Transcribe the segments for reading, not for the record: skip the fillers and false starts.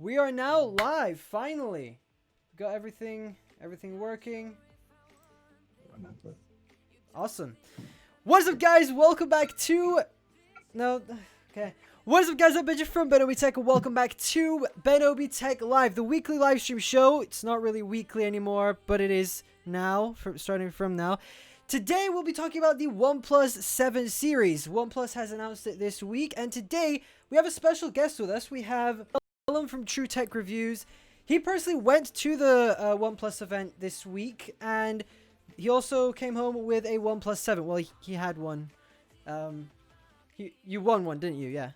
We are now live, finally. Got everything working. Awesome. What's up, guys? Welcome back to... No, okay. What's up, guys? I'm Benji from BenObi Tech, and welcome back to BenObi Tech Live, the weekly live stream show. It's not really weekly anymore, but it is now, starting from now. Today, we'll be talking about the OnePlus 7 series. OnePlus has announced it this week, and today, we have a special guest with us. We have Callum from True Tech Reviews. He personally went to the OnePlus event this week, and he also came home with a OnePlus 7. Well, he had one. You won one, didn't you? Yeah.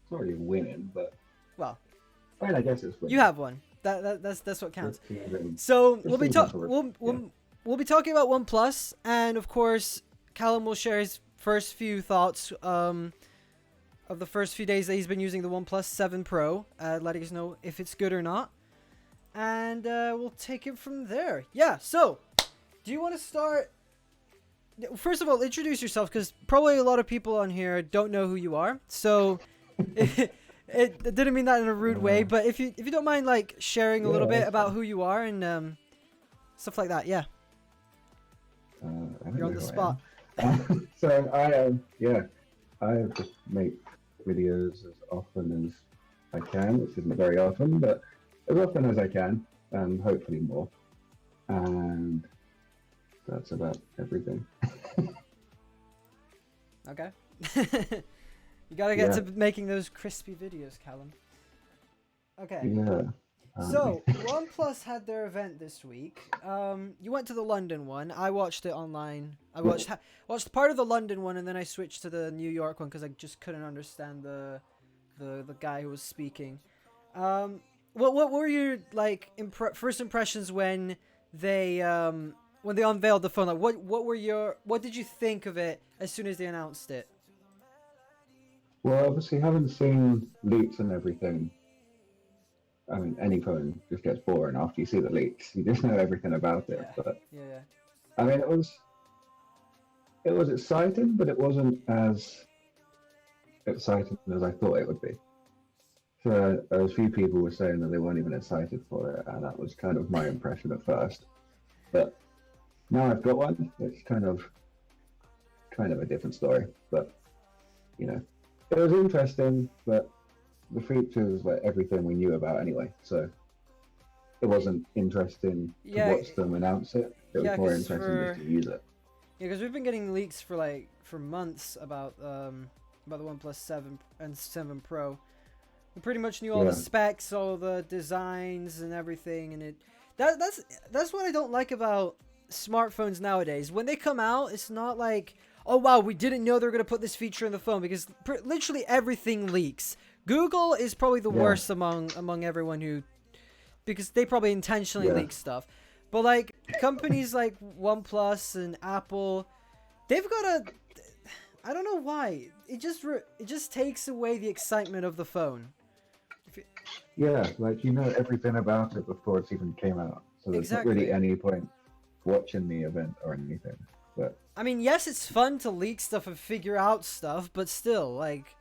It's not really winning, but well, I guess it's winning. You have one. That's what counts. So we'll be we'll be talking about OnePlus, and of course, Callum will share his first few thoughts of the first few days that he's been using the OnePlus 7 Pro, letting us know if it's good or not, and we'll take it from there. Yeah. So, do you want to start? First of all, introduce yourself, because probably a lot of people on here don't know who you are. So, it didn't mean that in a rude way, but if you don't mind, like, sharing a little bit about who you are and stuff like that, yeah. You're on the spot. So I just make videos as often as I can, which isn't very often, but as often as I can, and hopefully more. And that's about everything. Okay. You gotta get to making those crispy videos, Callum. Okay. Yeah. So, OnePlus had their event this week. You went to the London one. I watched it online. I watched part of the London one, and then I switched to the New York one because I just couldn't understand the guy who was speaking. What were your first impressions when they unveiled the phone? Like, what did you think of it as soon as they announced it? Well, obviously, having seen leaks and everything, I mean, any phone just gets boring after you see the leaks. You just know everything about it. Yeah. But Yeah. I mean, it was exciting, but it wasn't as exciting as I thought it would be. So a few people were saying that they weren't even excited for it, and that was kind of my impression at first. But now I've got one, it's kind of a different story. But you know, it was interesting, but the features like everything we knew about anyway, so it wasn't interesting to watch them announce it. It was more interesting just to use it. Yeah, because we've been getting leaks for months about the OnePlus 7 and 7 Pro. We pretty much knew all the specs, all the designs, and everything, and that's what I don't like about smartphones nowadays. When they come out, it's not like, oh wow, we didn't know they were gonna put this feature in the phone, because literally everything leaks. Google is probably the worst among everyone because they probably intentionally leak stuff. But like companies like OnePlus and Apple, they've got I don't know why. It just takes away the excitement of the phone. Yeah, like you know everything about it before it even came out. So there's not really any point watching the event or anything. But I mean, yes, it's fun to leak stuff and figure out stuff, but still, like,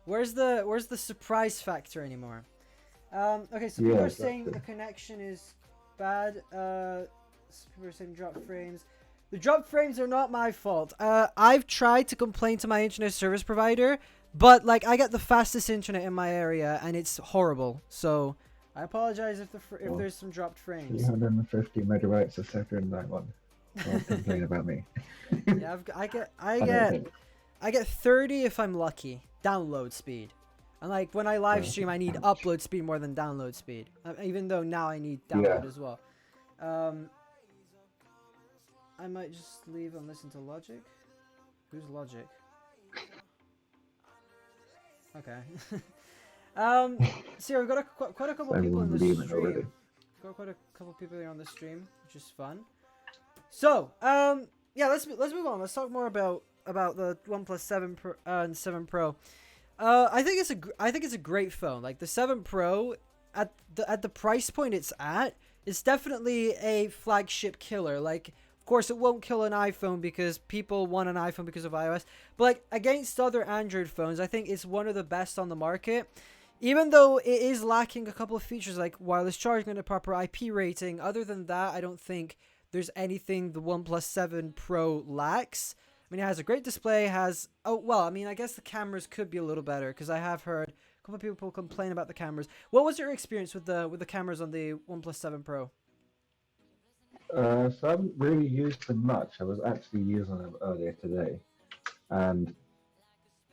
where's the surprise factor anymore? Okay, so people are saying the connection is bad. People are saying drop frames. The drop frames are not my fault. I've tried to complain to my internet service provider, but like I get the fastest internet in my area, and it's horrible. So I apologize if there's some dropped frames. 350 megabytes a second, that one. Don't complain about me. Yeah, I get 30 if I'm lucky. Download speed. And like when I live stream, I need upload speed more than download speed. Even though now I need download as well. I might just leave and listen to Logic. Who's Logic? Okay. So we've got quite a couple people in the stream. Got quite a couple people here on the stream, which is fun. So yeah, let's move on. Let's talk more about the OnePlus 7 Pro and 7 Pro. I think it's a great phone. Like the 7 Pro at the price point it's at, it's definitely a flagship killer. Like Of course, it won't kill an iPhone because people want an iPhone because of iOS. But like against other Android phones, I think it's one of the best on the market. Even though it is lacking a couple of features like wireless charging and a proper IP rating, other than that, I don't think there's anything the OnePlus 7 Pro lacks. I mean, it has a great display, I guess the cameras could be a little better because I have heard a couple of people complain about the cameras. What was your experience with the cameras on the OnePlus 7 Pro? So I haven't really used them much. I was actually using them earlier today, and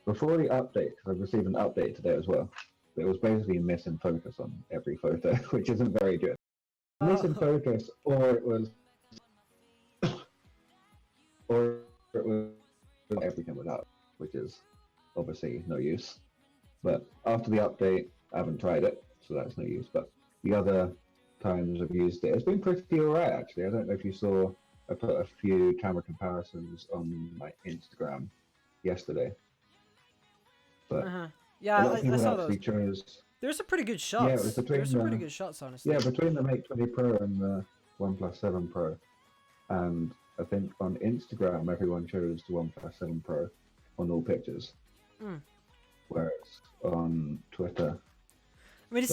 before the update, because I've received an update today as well, it was basically missing focus on every photo, which isn't very good. Missing focus, or it was everything without, which is obviously no use. But after the update, I haven't tried it, so that's no use. But the other times I've used it, it's been pretty alright actually. I don't know if you saw, I put a few camera comparisons on my Instagram yesterday. But yeah, a lot of people I saw actually those. chose. There's some pretty good Yeah, it shots. was between There's some pretty good shots, honestly. Yeah, between the Mate 20 Pro and the OnePlus 7 Pro. And I think on Instagram, everyone chose the OnePlus 7 Pro on all pictures. Whereas on Twitter, I mean,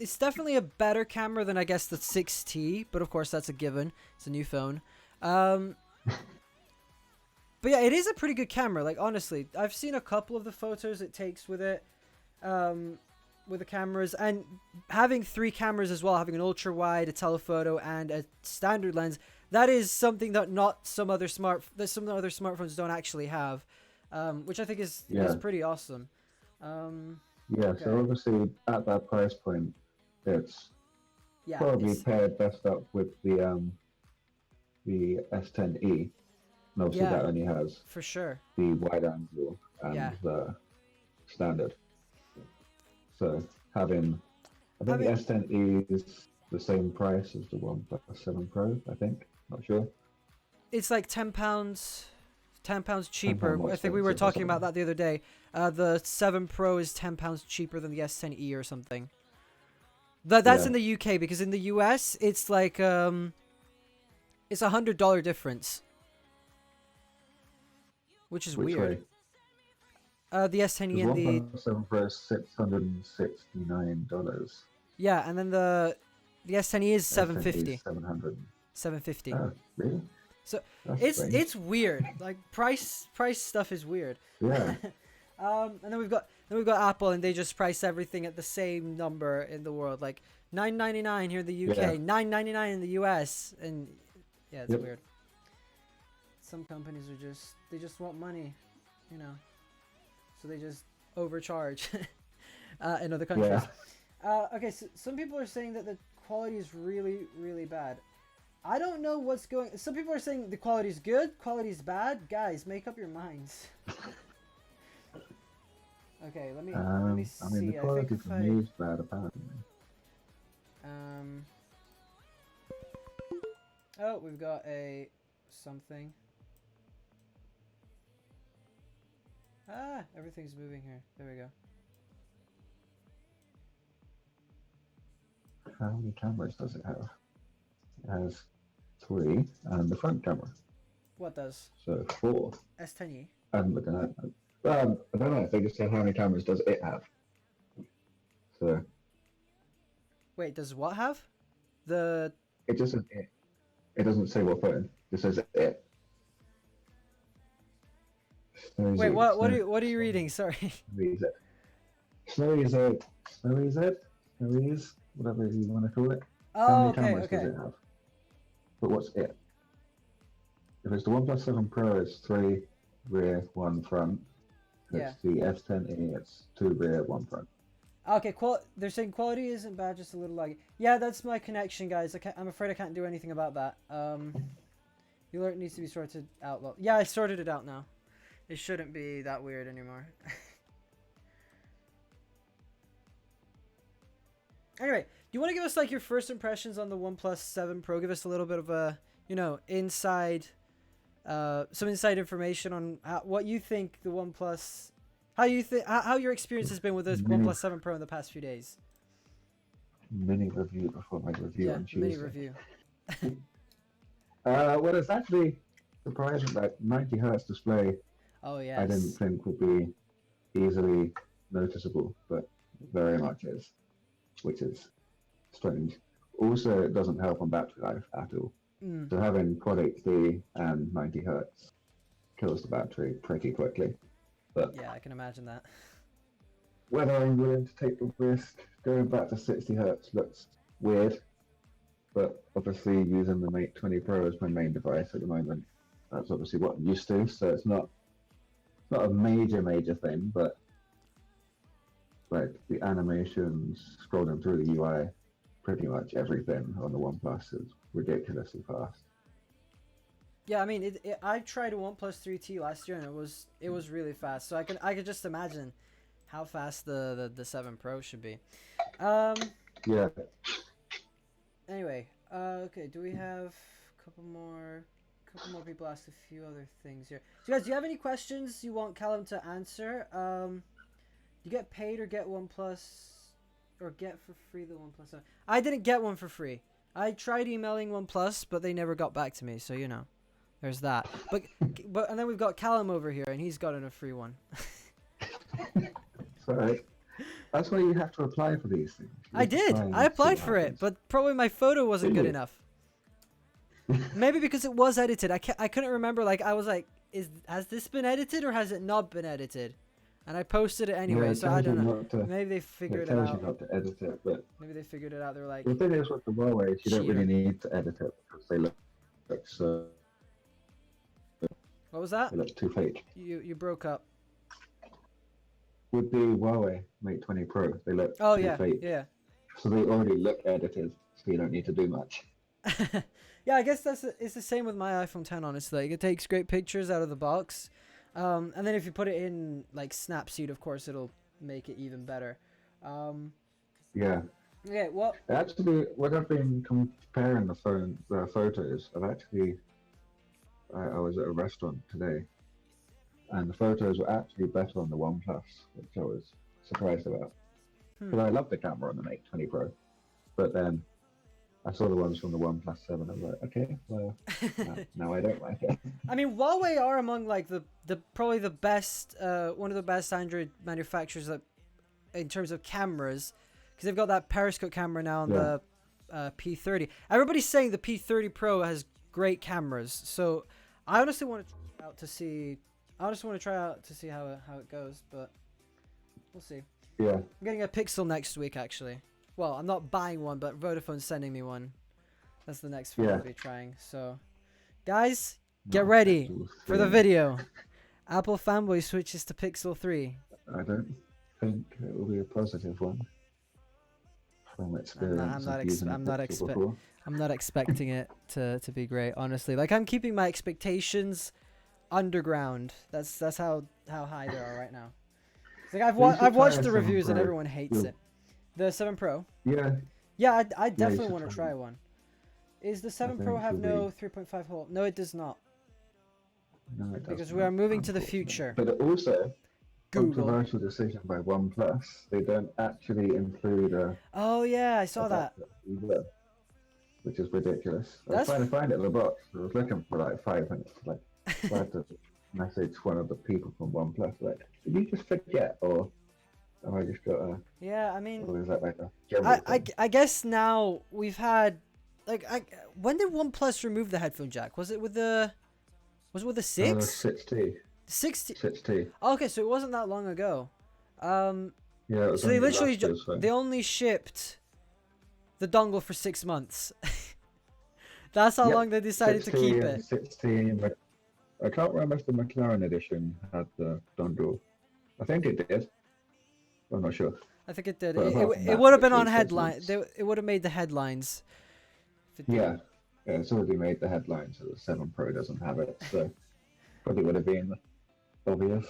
it's definitely a better camera than I guess the 6T, but of course that's a given. It's a new phone. But yeah, it is a pretty good camera. Like honestly, I've seen a couple of the photos it takes with it, with the cameras, and having 3 cameras as well, having an ultra wide, a telephoto, and a standard lens. That is something that some other smartphones don't actually have, which I think is pretty awesome. Okay. So obviously at that price point, it's probably paired best up with the S10e. And obviously that only has for sure the wide angle and the standard. So I think the S10e is the same price as the OnePlus 7 Pro, I think. Not sure. It's like £10 cheaper. £10 I think we were talking about that the other day. The 7 Pro is £10 cheaper than the S10e or something. That's in the UK, because in the US it's like it's $100 difference, which is weird. The S10e and the OnePlus 7 Pro is $669. Yeah, and then the S10e is $750. $750. Oh, really? So it's weird. Like price stuff is weird. Yeah. And then we've got Apple, and they just price everything at the same number in the world, like $9.99 here in the UK, $9.99 in the US, and it's weird. Some companies they just want money, so they just overcharge in other countries. Okay, so some people are saying that the quality is really, really bad. I don't know what's going. Some people are saying the quality is good, quality is bad. Guys, make up your minds. Okay, let me see. I mean, the quality for me is bad, apparently. Oh, we've got a something. Everything's moving here. There we go. How many cameras does it have? It has 3, and the front camera. What does? So 4. S10e. I'm looking at it. I don't know. They just said how many cameras does it have. So. Wait, does what have? It just says it. It doesn't say what phone. It says it. Wait, what are you reading? Sorry. Snowy Z, whatever you want to call it. Oh, how many cameras does it have? But what's it? If it's the OnePlus 7 Pro, it's 3 rear, 1 front. If it's the S10e, it's 2 rear, 1 front. Okay, they're saying quality isn't bad, just a little laggy. Yeah, that's my connection, guys. I'm afraid I can't do anything about that. The alert needs to be sorted out. Well, yeah, I sorted it out now. It shouldn't be that weird anymore. Anyway, do you want to give us like your first impressions on the OnePlus 7 Pro? Give us a little bit of a, some inside information on what you think the OnePlus, how your experience has been with the OnePlus 7 Pro in the past few days. Mini review before my review on Tuesday. Mini review. Well, it's actually surprising that 90 hertz display. Oh I didn't yes. think would be easily noticeable, but very much is, which is strange. Also, it doesn't help on battery life at all. Mm. So having Quad HD and 90 hertz kills the battery pretty quickly. But Yeah, I can imagine that. whether I'm willing to take the risk going back to 60 hertz looks weird. But obviously, using the Mate 20 Pro as my main device at the moment, that's obviously what I'm used to. So it's not a major thing, but like the animations, scrolling through the UI, pretty much everything on the OnePlus is ridiculously fast. Yeah, I mean, I tried a OnePlus 3T last year and it was really fast. So I could just imagine how fast the 7 Pro should be. Yeah. Anyway, okay. Do we have a couple more? Couple more people asked a few other things here. So guys, do you have any questions you want Callum to answer? You get paid or get OnePlus, or get for free the OnePlus 7? I didn't get one for free. I tried emailing OnePlus, but they never got back to me. So you know, there's that. But and then we've got Callum over here, and he's gotten a free one. So that's why you have to apply for these things. I did. I applied for it, but probably my photo wasn't good enough. Maybe because it was edited. I couldn't remember. Like I was like, has this been edited or has it not been edited? And I posted it anyway, Yeah, so I don't know. Maybe they figured it out. It tells you not to edit it, but maybe they figured it out. They were like, the thing is with the Huawei, you don't really need to edit it because they look so. What was that? They look too fake. You broke up. With the Huawei Mate 20 Pro, they look Oh too yeah, fake. yeah. So they already look edited, so you don't need to do much. Yeah, I guess it's the same with my iPhone 10. Honestly, like, it takes great pictures out of the box, and then if you put it in like Snapseed, of course, it'll make it even better. Yeah. Okay, well. Actually, when I've been comparing the photos, I was at a restaurant today, and the photos were actually better on the OnePlus, which I was surprised about. Because I love the camera on the Mate 20 Pro, but then I saw the ones from the OnePlus 7. I was like, okay, well, now I don't like it. I mean, Huawei are among like the probably the best, one of the best Android manufacturers that, in terms of cameras, because they've got that periscope camera now on the P30. Everybody's saying the P30 Pro has great cameras, so I honestly want to try out to see. I just want to try out to see how it goes, but we'll see. Yeah. I'm getting a Pixel next week, actually. Well, I'm not buying one, but Vodafone's sending me one. That's the next phone I'll be trying. So, guys, get ready for the video. Apple fanboy switches to Pixel 3. I don't think it will be a positive one. From experience, I'm not expecting it to be great, honestly. Like, I'm keeping my expectations underground. That's how high they are right now. Like I've watched the reviews and everyone hates it. The 7 Pro. Yeah. Yeah, I definitely want to try one. Is the 7 Pro have no 3.5 hole? No, it does not. No, it does because not, we are moving to the future. But also, Google. Controversial decision by OnePlus. They don't actually include a. Oh yeah, I saw that. Either, which is ridiculous. I was trying to find it in the box. I was looking for like 5 minutes. Like, I had to message one of the people from OnePlus. Like, did you just forget, or have I just got a? Yeah, I mean. Or is that like a general thing? I guess now we've had, like, when did OnePlus remove the headphone jack? Was it with the 6? 6T. 6T. Okay, so it wasn't that long ago. Yeah, it was so they literally they only shipped the dongle for 6 months. That's how long they decided to keep it. 6T. I can't remember if the McLaren edition had the dongle. I think it did. I'm not sure. I think it did. It would have been on headline. It would have made the headlines. Yeah, it's already made the headlines, so the 7 Pro doesn't have it. So probably would have been obvious.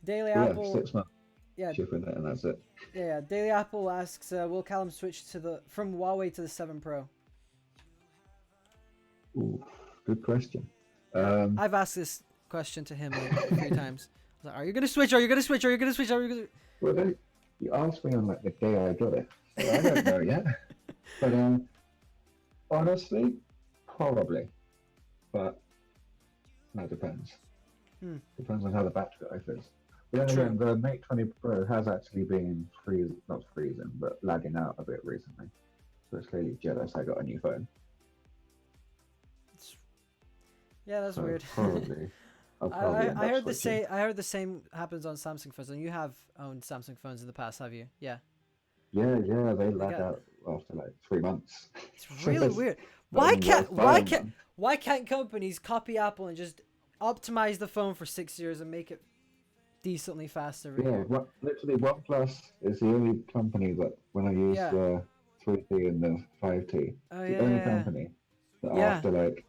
Daily Apple. 6 months. Yeah. Shipping it, and that's it. Yeah. Daily Apple asks, will Callum switch from Huawei to the 7 Pro? Ooh, good question. I've asked this question to him like 3 times. I was like, are you gonna switch? Are you gonna switch? Are you gonna switch? Are you gonna? Well, you asked me on like the day I got it, so I don't know yet. But honestly, probably. but that depends. Hmm. Depends on how the battery life is. But then True. again, the Mate 20 Pro has actually been not freezing, but lagging out a bit recently. So it's clearly jealous I got a new phone. Yeah, that's So weird. I'll probably end I up heard the switching. same. I heard the same happens on Samsung phones, and you have owned Samsung phones in the past, have you? Yeah. Yeah, they They lag got. out after like 3 months. It's So really it's weird. not even worth buying one. Why can't companies copy Apple and just optimize the phone for 6 years and make it decently fast every Yeah, year? literally OnePlus is the only company that when I use Yeah. the 3T and the 5T, Oh the only yeah. company that Yeah. after like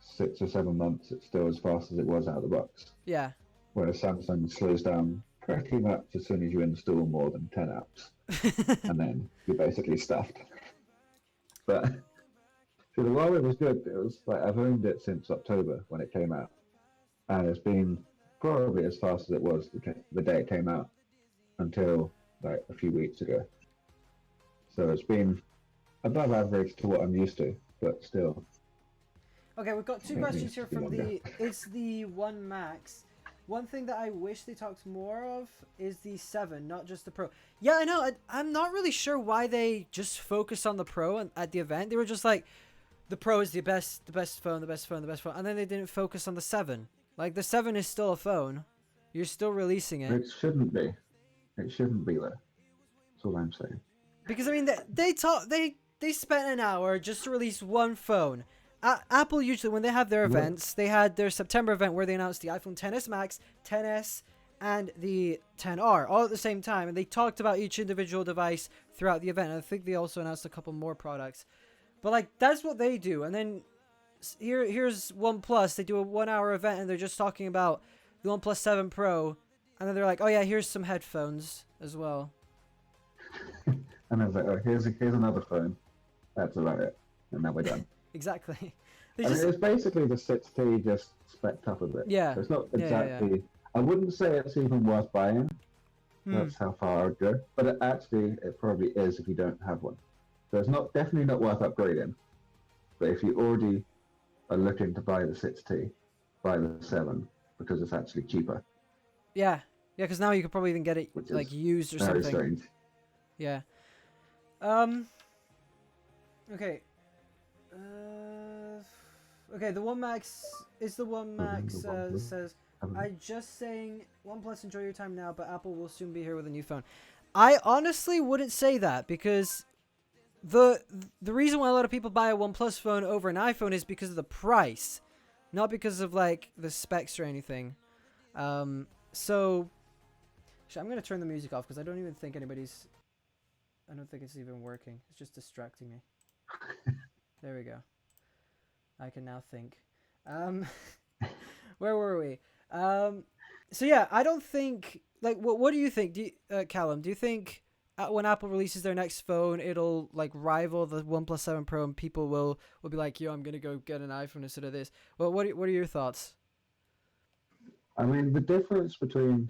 6 or 7 months it's still as fast as it was out of the box. Yeah. Whereas Samsung slows down pretty much as soon as you install more than 10 apps, Yeah. and then you're basically stuffed. But so the Huawei was good. It was like I've owned it since October when it came out, and it's been probably as fast as it was the day it came out until like a few weeks ago. So it's been above average to what I'm used to, but still, Okay, we've got two it questions needs to here be from longer. it's the One Max. One thing that I wish they talked more of is the 7, not just the Pro. Yeah, I know. I'm not really sure why they just focused on the Pro at the event. They were just like, the Pro is the best phone, the best phone, the best phone. And then they didn't focus on the 7. Like, the 7 is still a phone. You're still releasing it. It shouldn't be. It shouldn't be there. That's all I'm saying. Because, I mean, they spent an hour just to release one phone. Apple usually, when they have their Look, events, they had their September event where they announced the iPhone XS Max, XS, and the XR all at the same time, and they talked about each individual device throughout the event. And I think they also announced a couple more products, but like that's what they do. And then here's OnePlus. They do a 1 hour event, and they're just talking about the OnePlus 7 Pro, and then they're like, oh yeah, here's some headphones as well. and I was like, oh, here's another phone. That's about it, and then we're done. Exactly. They I just mean, it's basically the 6T just spec'd up a bit. yeah So it's not yeah exactly. yeah. I wouldn't say it's even worth buying. Hmm. That's how far I'd go. But it probably is if you don't have one. So it's definitely not worth upgrading. But if you already are looking to buy the 6T, buy the 7 because it's actually cheaper. Yeah, because now you could probably even get it Which like is used or very something. strange. Yeah. Okay. Okay. The One Max is the One Max says, I just saying OnePlus enjoy your time now, but Apple will soon be here with a new phone. I honestly wouldn't say that because the reason why a lot of people buy a OnePlus phone over an iPhone is because of the price, not because of like the specs or anything. So actually, I'm gonna turn the music off because I don't even think anybody's. I don't think it's even working. It's just distracting me. There we go. I can now think. Where were we? So yeah, I don't think like what do you think? Callum, do you think when Apple releases their next phone, it'll like rival the OnePlus 7 Pro, and people will be like, "Yo, I'm gonna go get an iPhone instead of this." Well, what are your thoughts? I mean, the difference between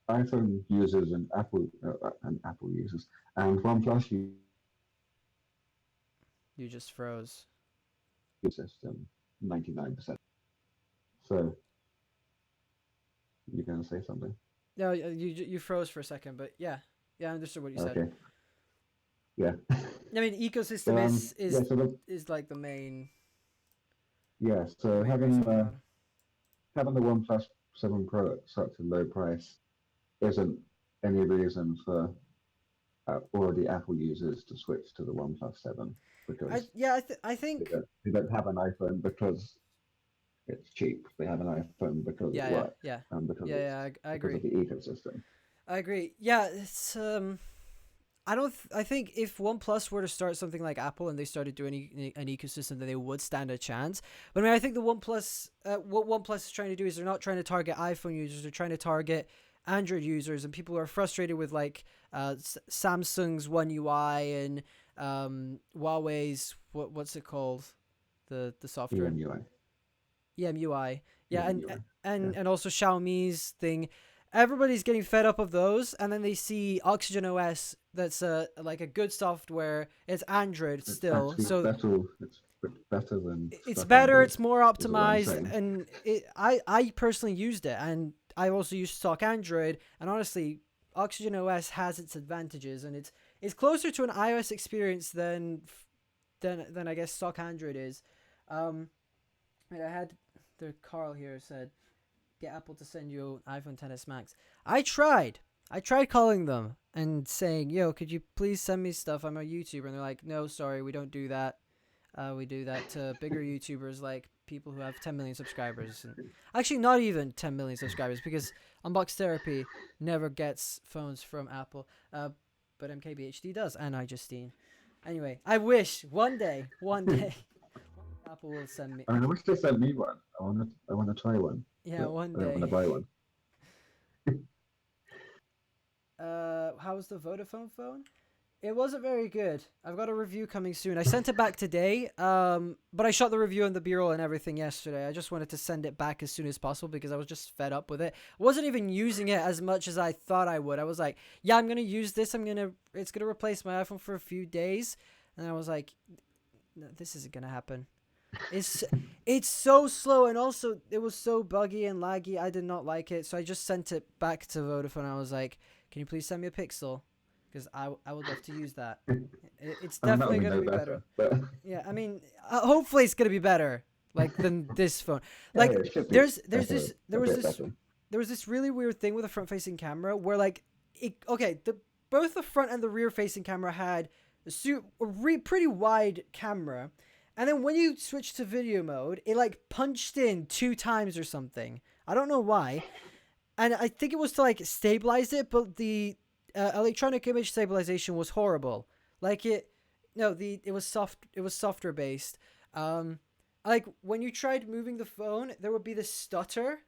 iPhone users and Apple users and OnePlus You just froze. users, 99%. So you're gonna say something? No, you froze for a second, but yeah, I understood what you said. Okay. Yeah. I mean, ecosystem So, is like the main. So Main having reason why. having the OnePlus 7 Pro at such a low price isn't any reason for already Apple users to switch to the OnePlus 7 because I think they don't have an iPhone because it's cheap. They have an iPhone because it works and because I because of agree. the ecosystem. I agree. Yeah, it's I think if OnePlus were to start something like Apple and they started doing an ecosystem, then they would stand a chance. But I mean, I think the OnePlus, what OnePlus is trying to do is they're not trying to target iPhone users; they're trying to target Android users and people who are frustrated with like Samsung's One UI and Huawei's what's it called, the software EMUI. EMUI. Yeah, EMUI. and also Xiaomi's thing. Everybody's getting fed up of those, and then they see Oxygen OS. That's like a good software. It's Android still, so That's all. better than It's stock better. Android. It's more Is what I'm optimized, saying. and I personally used it, and I also use stock Android. And honestly, Oxygen OS has its advantages, and it's closer to an iOS experience than I guess stock Android is. Um, and I had the Carl here said, get Apple to send you an iPhone XS Max. I tried. I tried calling them and saying, yo, could you please send me stuff? I'm a YouTuber. And they're like, no, sorry, we don't do that. We do that to bigger YouTubers like people who have 10 million subscribers. And actually, not even 10 million subscribers because Unbox Therapy never gets phones from Apple. But MKBHD does, and iJustine. Anyway, I wish one day, Apple will send me. I mean, I wish they sent me one. I want to try one, Yeah, but one I don't want to day. buy one. How's the Vodafone phone? It wasn't very good. I've got a review coming soon. I sent it back today, but I shot the review on the B-roll and everything yesterday. I just wanted to send it back as soon as possible because I was just fed up with it. I wasn't even using it as much as I thought I would. I was like, yeah, I'm going to use this. It's going to replace my iPhone for a few days. And I was like, no, this isn't going to happen. It's so slow, and also it was so buggy and laggy. I did not like it, so I just sent it back to Vodafone. I was like, can you please send me a Pixel? Because I would love to use that. It's I mean, that definitely would be going to no be better. better, but Yeah, I mean, hopefully it's going to be better, like, than this phone. yeah, Like, it should be there's better, there a was bit this better. there was this really weird thing with the front-facing camera where, like, both the front and the rear-facing camera had pretty wide camera, and then when you switch to video mode, it like punched in 2 times or something. I don't know why, and I think it was to like stabilize it, but the electronic image stabilization was horrible. Like it was software based. Like when you tried moving the phone, there would be this stutter.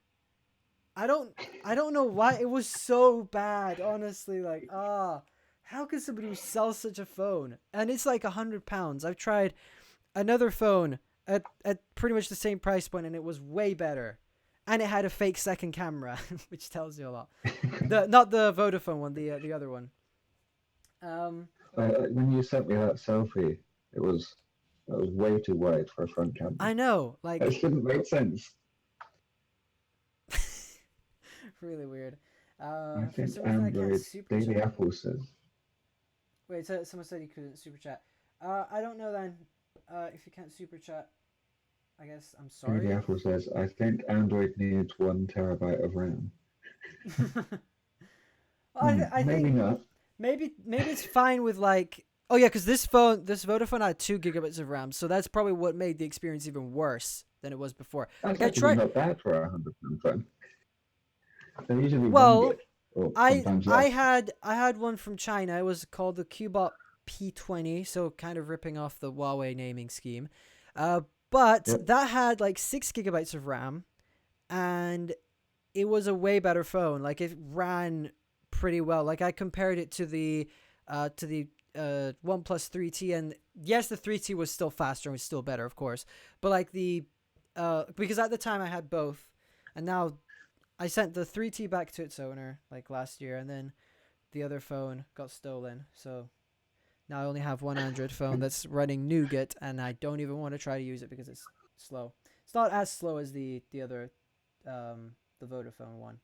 I don't know why it was so bad. Honestly, like how could somebody sell such a phone? And it's like £100. I've tried another phone at pretty much the same price point, and it was way better. And it had a fake second camera, which tells you a lot. Not the Vodafone one, the other one. Um, When you sent me that selfie, that was way too wide for a front camera. I know, It like shouldn't make sense. really weird. I For think some reason, I can't Android super Daily chat. Apple says Wait, so someone said you couldn't super chat. I don't know then. If you can't super chat, I guess I'm Daily sorry. Apple says I think Android needs 1 terabyte of RAM. I Maybe think not. maybe it's fine with like. Oh yeah, because this Vodafone had 2 gigabytes of RAM, so that's probably what made the experience even worse than it was before. That's Like I actually tried. not bad for a £100 phone. They're usually 1 gig, Well, or I sometimes I less. had I had one from China. It was called the Cubot P20, so kind of ripping off the Huawei naming scheme. Uh, but Yep. that had like 6 gigabytes of RAM, and it was a way better phone. Like it ran pretty well. Like I compared it to the OnePlus 3T, and yes, the 3T was still faster and was still better, of course. But like because at the time I had both, and now I sent the 3T back to its owner like last year, and then the other phone got stolen. So now I only have one Android phone that's running Nougat, and I don't even want to try to use it because it's slow. It's not as slow as the other, the Vodafone one,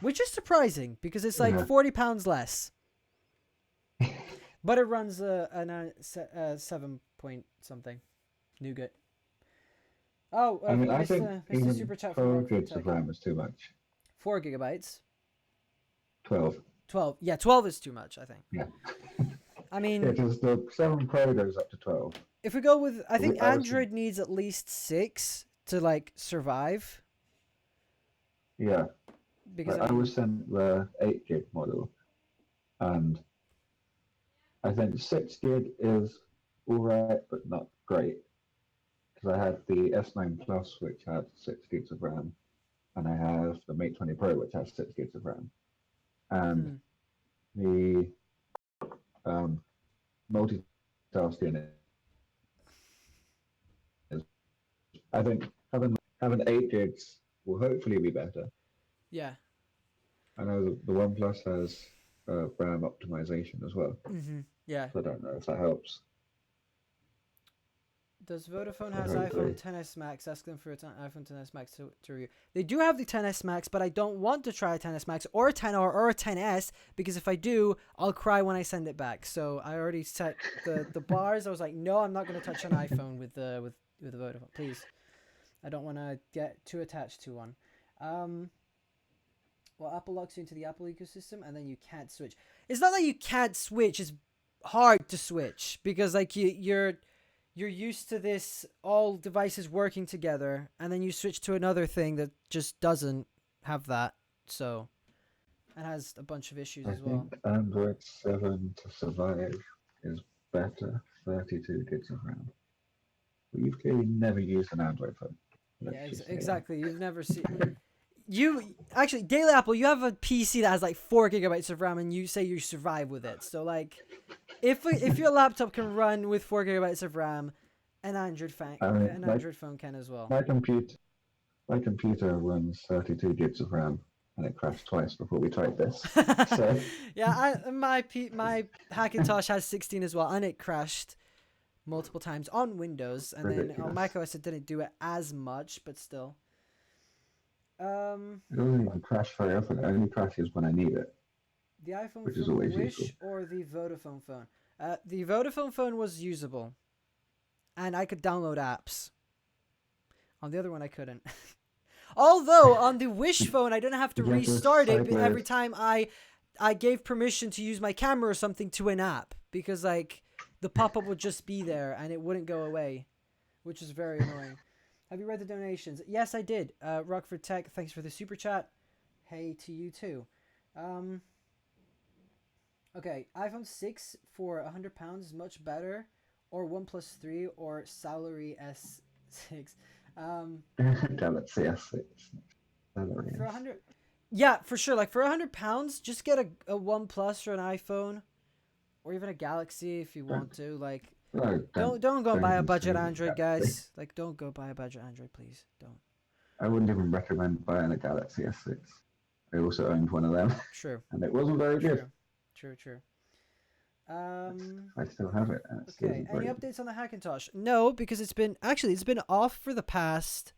which is surprising because it's like Yeah. £40 less, but it runs a 7 point something Nougat. Oh, I mean, I think Mr. even Super Chat from 12 Mark from gigs of Turkey. RAM is too much. 4 gigabytes. 12. 12. Yeah, 12 is too much, I think. Yeah. I Yeah, mean, because the 7 Pro goes up to 12. if we go with, I think I was, Android needs at least 6 to like survive yeah, because I I mean, was sent the 8 gig model, and I think 6 gig is alright, but not great. Because I had the S9 Plus, which had 6 gigs of RAM, and I have the Mate 20 Pro, which has 6 gigs of RAM. And the um, multitasking is, I think, having 8 gigs will hopefully be better. yeah. I know the OnePlus has RAM optimization as well, Yeah. so I don't know if that helps. Does Vodafone So has hopefully, iPhone 10s Max? Ask them for an iPhone 10s Max to review. They do have the 10s Max, but I don't want to try a 10s Max or a 10R or a 10s because if I do, I'll cry when I send it back. So I already set the bars. I was like, no, I'm not going to touch an iPhone with the Vodafone. Please, I don't want to get too attached to one. Well, Apple locks you into the Apple ecosystem, and then you can't switch. It's not that you can't switch. It's hard to switch because like you're used to this all devices working together, and then you switch to another thing that just doesn't have that. So it has a bunch of issues I as well. think Android 7 to survive is better, 32 gigs of RAM. But you've clearly never used an Android phone. Let's Yeah, just say that. exactly. You've never seen. You actually, Daily Apple, you have a PC that has like 4 GB of RAM, and you say you survive with it. So like, if your laptop can run with 4 GB of RAM, an I mean, Android phone can as well. my computer, my computer runs 32 gigs of RAM, and it crashed twice before we tried this. So Yeah, my Hackintosh has 16 as well, and it crashed multiple times on Windows, and then on ridiculous. macOS it didn't do it as much, but still. It doesn't even crash very often. It only crashes when I need it, The iPhone which is from always useful. Wish or the Vodafone phone? The Vodafone phone was usable, and I could download apps. On the other one, I couldn't. Although on the Wish phone, I didn't have to You have to restart it cycle every it. time I gave permission to use my camera or something to an app because like the pop-up would just be there and it wouldn't go away, which is very annoying. Have you read the donations? Yes, I did. Rockford Tech, thanks for the super chat. Hey to you too. Okay, iPhone 6 for £100 is much better, or OnePlus 3 or Salary S6. Galaxy S6. For 100, yeah, for sure. Like for £100, just get a OnePlus or an iPhone, or even a Galaxy if you want to. Like, No, don't go buy a even budget say Android, Galaxy. guys. Like, don't go buy a budget Android, please. Don't. I wouldn't even recommend buying a Galaxy S6. I also owned one of them, True. and it wasn't very good. True. I still have it, and it still Okay. isn't Any very good. updates on the Hackintosh? No, because it's been off for the past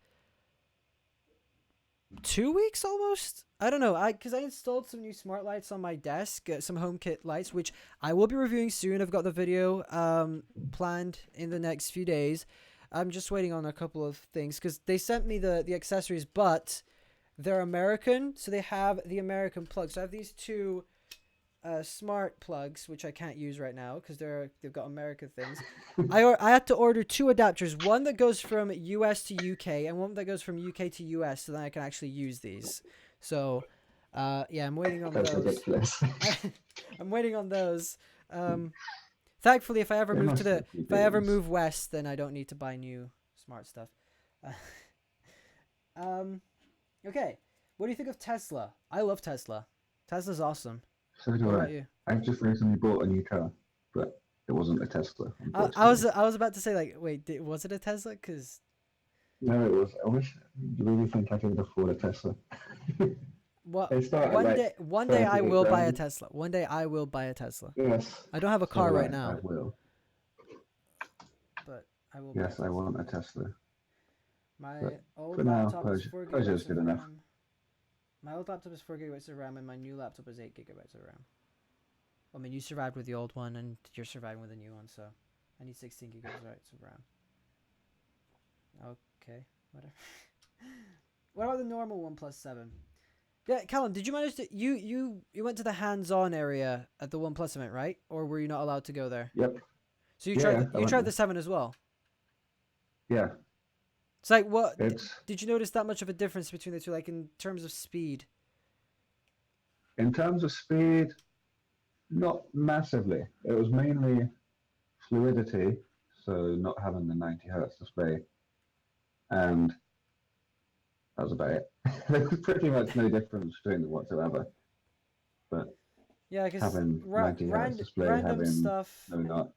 2 weeks almost. I don't know. Because I installed some new smart lights on my desk, some HomeKit lights, which I will be reviewing soon. I've got the video planned in the next few days. I'm just waiting on a couple of things because they sent me the accessories, but they're American, so they have the American plug. So I have these two smart plugs, which I can't use right now because they've got American things. I had to order two adapters, one that goes from US to UK and one that goes from UK to US, so then I can actually use these. So, yeah, I'm waiting on That's those. ridiculous. I'm waiting on those. Thankfully, if I ever There move must be if I ever games. move west, then I don't need to buy new smart stuff. Okay. What do you think of Tesla? I love Tesla. Tesla's awesome. So do What I. about you? I've just recently bought a new car, but it wasn't a Tesla. I was about to say like, wait, was it a Tesla? Because No, it was. I wish. You really think I could afford a Tesla? what They start at like one day I 38 will buy a grand. Tesla. One day I will buy a Tesla. Yes. I don't have a So car do right I. I now, will. but I will buy a Yes, I Tesla. want a Tesla. My But old for now, laptop is 4 Pleasure's gigabytes good of enough. RAM. My old laptop is 4 gigabytes of RAM, and my new laptop is 8 gigabytes of RAM. I mean, you survived with the old one, and you're surviving with the new one, so I need 16 gigabytes of RAM. Okay, whatever. What about the normal OnePlus 7? Yeah, Callum, did you manage to you went to the hands-on area at the OnePlus event, right? Or were you not allowed to go there? Yep. So you Yeah, tried I you went tried there. the 7 as well. Yeah. It's like what It's did you notice that much of a difference between the two, like in terms of speed? in terms of speed, not massively. It was mainly fluidity, so not having the 90 hertz display, and that was about it. There was pretty much no difference between them whatsoever. But Yeah, because having 90 hertz display, random having stuff. no notch.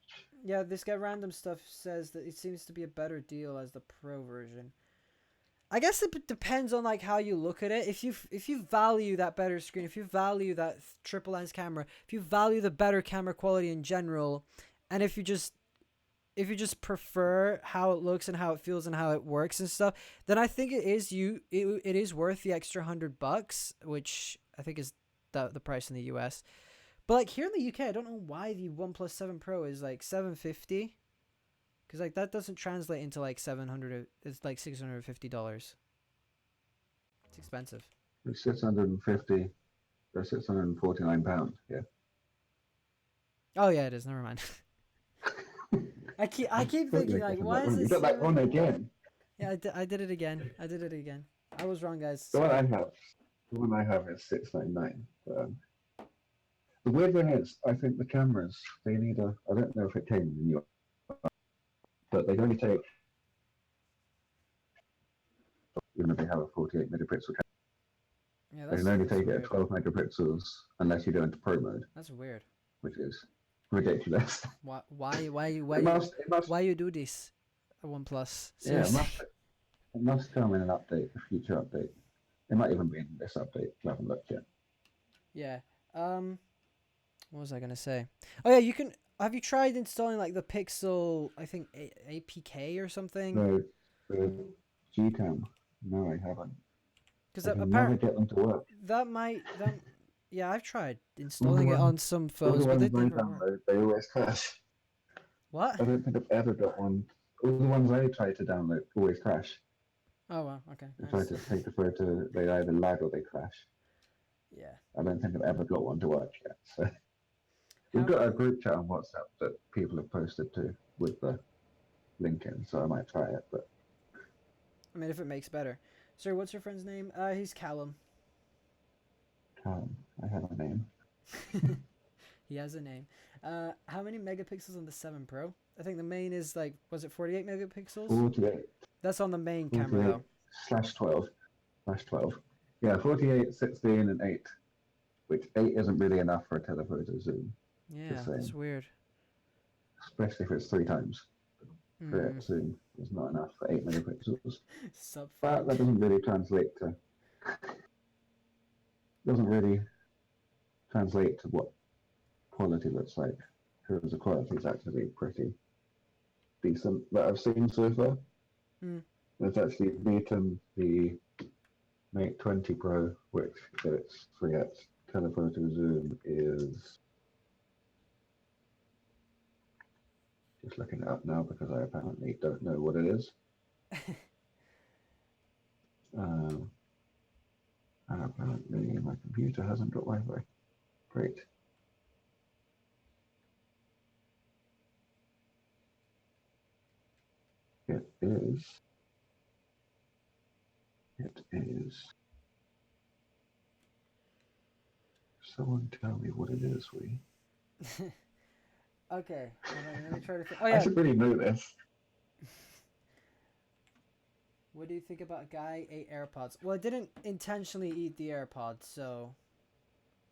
Yeah, this guy random stuff says that it seems to be a better deal as the Pro version. I guess it depends on like how you look at it. If you value that better screen, if you value that triple lens camera, if you value the better camera quality in general, and if if you just prefer how it looks and how it feels and how it works and stuff, then I think it is worth the extra $100, which I think is the price in the US. But like here in the UK, I don't know why the OnePlus 7 Pro is like $750, because like that doesn't translate into like 700. It's like $650. It's expensive. It's 650 or £649. Yeah. Oh yeah, it is. Never mind. I keep thinking like, why is You it got that one again. Yeah, I did it again. I did it again. I was wrong, guys. The one I have is $699. The weird thing is, I think the cameras, they need I don't know if it came in Europe, but they only take, even if they have a 48 megapixel camera, Yeah, they can only take it at 12 megapixels unless you go into pro mode. That's weird. Which is ridiculous. Why you do this? OnePlus. Seriously. Yeah, it must come in an update, a future update. It might even be in this update. I haven't looked yet. Yeah. What was I gonna say? Oh yeah, you can. Have you tried installing like the Pixel? I think APK or something. No, the Gcam. No, I haven't. Because apparently get them to work. Yeah, I've tried installing it on some phones, but they never work. They always crash. What? I don't think I've ever got one. All the ones I try to download always crash. Oh well, okay. I try to take the photo, they either lag or they crash. Yeah. I don't think I've ever got one to work yet. So we've got a group chat on WhatsApp that people have posted to with the link in, so I might try it. But I mean, if it makes better. Sorry, what's your friend's name? He's Callum. Callum, I have a name. He has a name. How many megapixels on the 7 Pro? I think the main is like, was it 48 megapixels? 48. That's on the main camera though. /12. Yeah, 48, 16, and 8. Which 8 isn't really enough for a telephoto zoom. Yeah, that's weird. Especially if it's 3 times. 3x zoom is not enough for 8 megapixels. But that doesn't really translate to what quality looks like, because the quality is actually pretty decent that I've seen so far. It's actually beaten the Mate 20 Pro, which its 3x telephoto zoom is, just looking it up now because I apparently don't know what it is. Apparently my computer hasn't got Wi-Fi. Great. It is. Someone tell me what it is, we. Okay. Let me try to think. Oh yeah. I should really know this. What do you think about a guy ate AirPods? Well, I didn't intentionally eat the AirPods, so.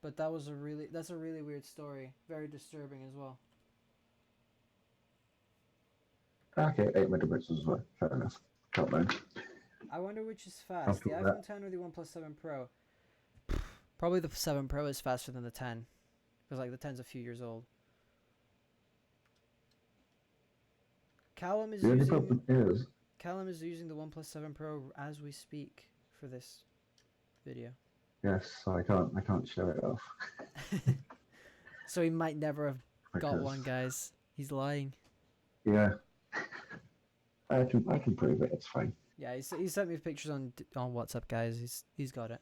But that's a really weird story. Very disturbing as well. Okay, 8 megapixels as well. Fair enough. Can't mind. I wonder which is fast, the iPhone 10 or the OnePlus 7 Pro. Probably the 7 Pro is faster than the 10, because like the 10's a few years old. Callum is using the OnePlus 7 Pro as we speak for this video. Yes, so I can't show it off. So he might never have got one, guys. He's lying. Yeah. I can prove it. It's fine. Yeah, he sent me pictures on WhatsApp, guys. He's got it.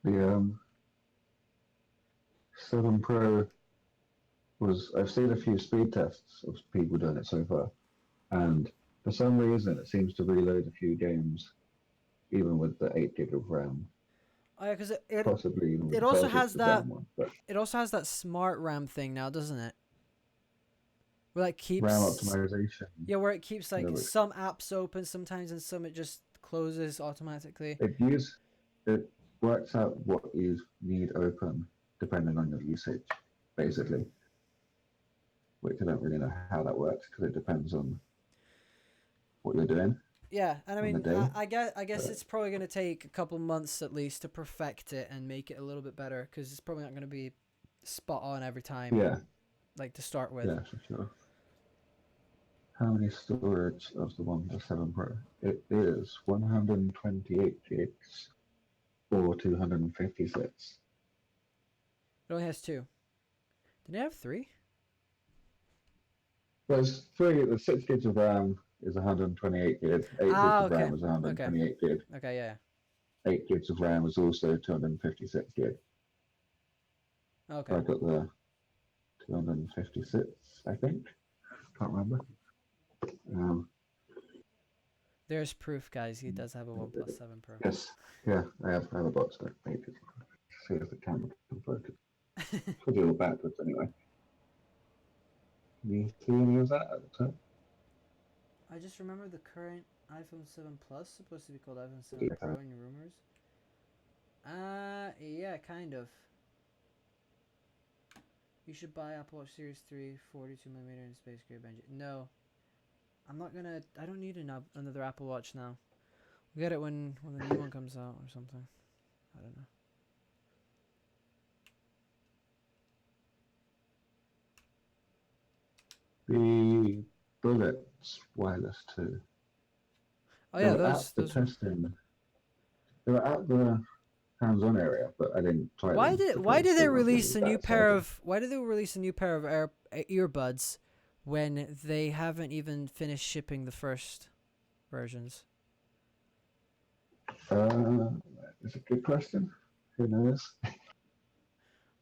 The 7 Pro I've seen a few speed tests of people doing it so far, and for some reason it seems to reload a few games, even with the 8 gig of RAM. Oh yeah, because it also has that. It also has that smart RAM thing now, doesn't it? Where like keeps RAM optimization. Yeah, where it keeps like some apps open sometimes and some it just closes automatically. It works out what you need open depending on your usage, basically. Which I don't really know how that works because it depends on what you're doing. Yeah, and I mean, I guess it's probably going to take a couple months at least to perfect it and make it a little bit better, because it's probably not going to be spot on every time. Yeah, like to start with. Yeah, for sure. How many storage of the OnePlus 7 Pro? It is 128 gigs or 256. It only has two. Did it have three? There's three. The 6 gigs of RAM is 128 gig. 8 gigs Ah, of okay. RAM is Okay. 128 gig. Okay, yeah. 8 gigs of RAM is also 256 gig. Okay. So I got the 256, I think. Can't remember. Um, There's proof, guys. He does have a OnePlus 7 Pro. yes, yeah, I have a box there. Maybe see if the camera can focus. Put it all backwards anyway. Can you see any of that at the top? I just remember the current iPhone 7 Plus supposed to be called iPhone 7 Pro in rumors. Yeah, kind of. You should buy Apple Watch Series 3 42mm in space gray bench. No, I'm not gonna. I don't need another Apple Watch now. We'll get it when the new one comes out or something. I don't know. The Bullets wireless too. Oh They yeah, were at the those. testing. They were at the hands-on area, but I didn't try Why them did because they they weren't release really a new that pair exciting. of earbuds when they haven't even finished shipping the first versions? It's a good question. Who knows?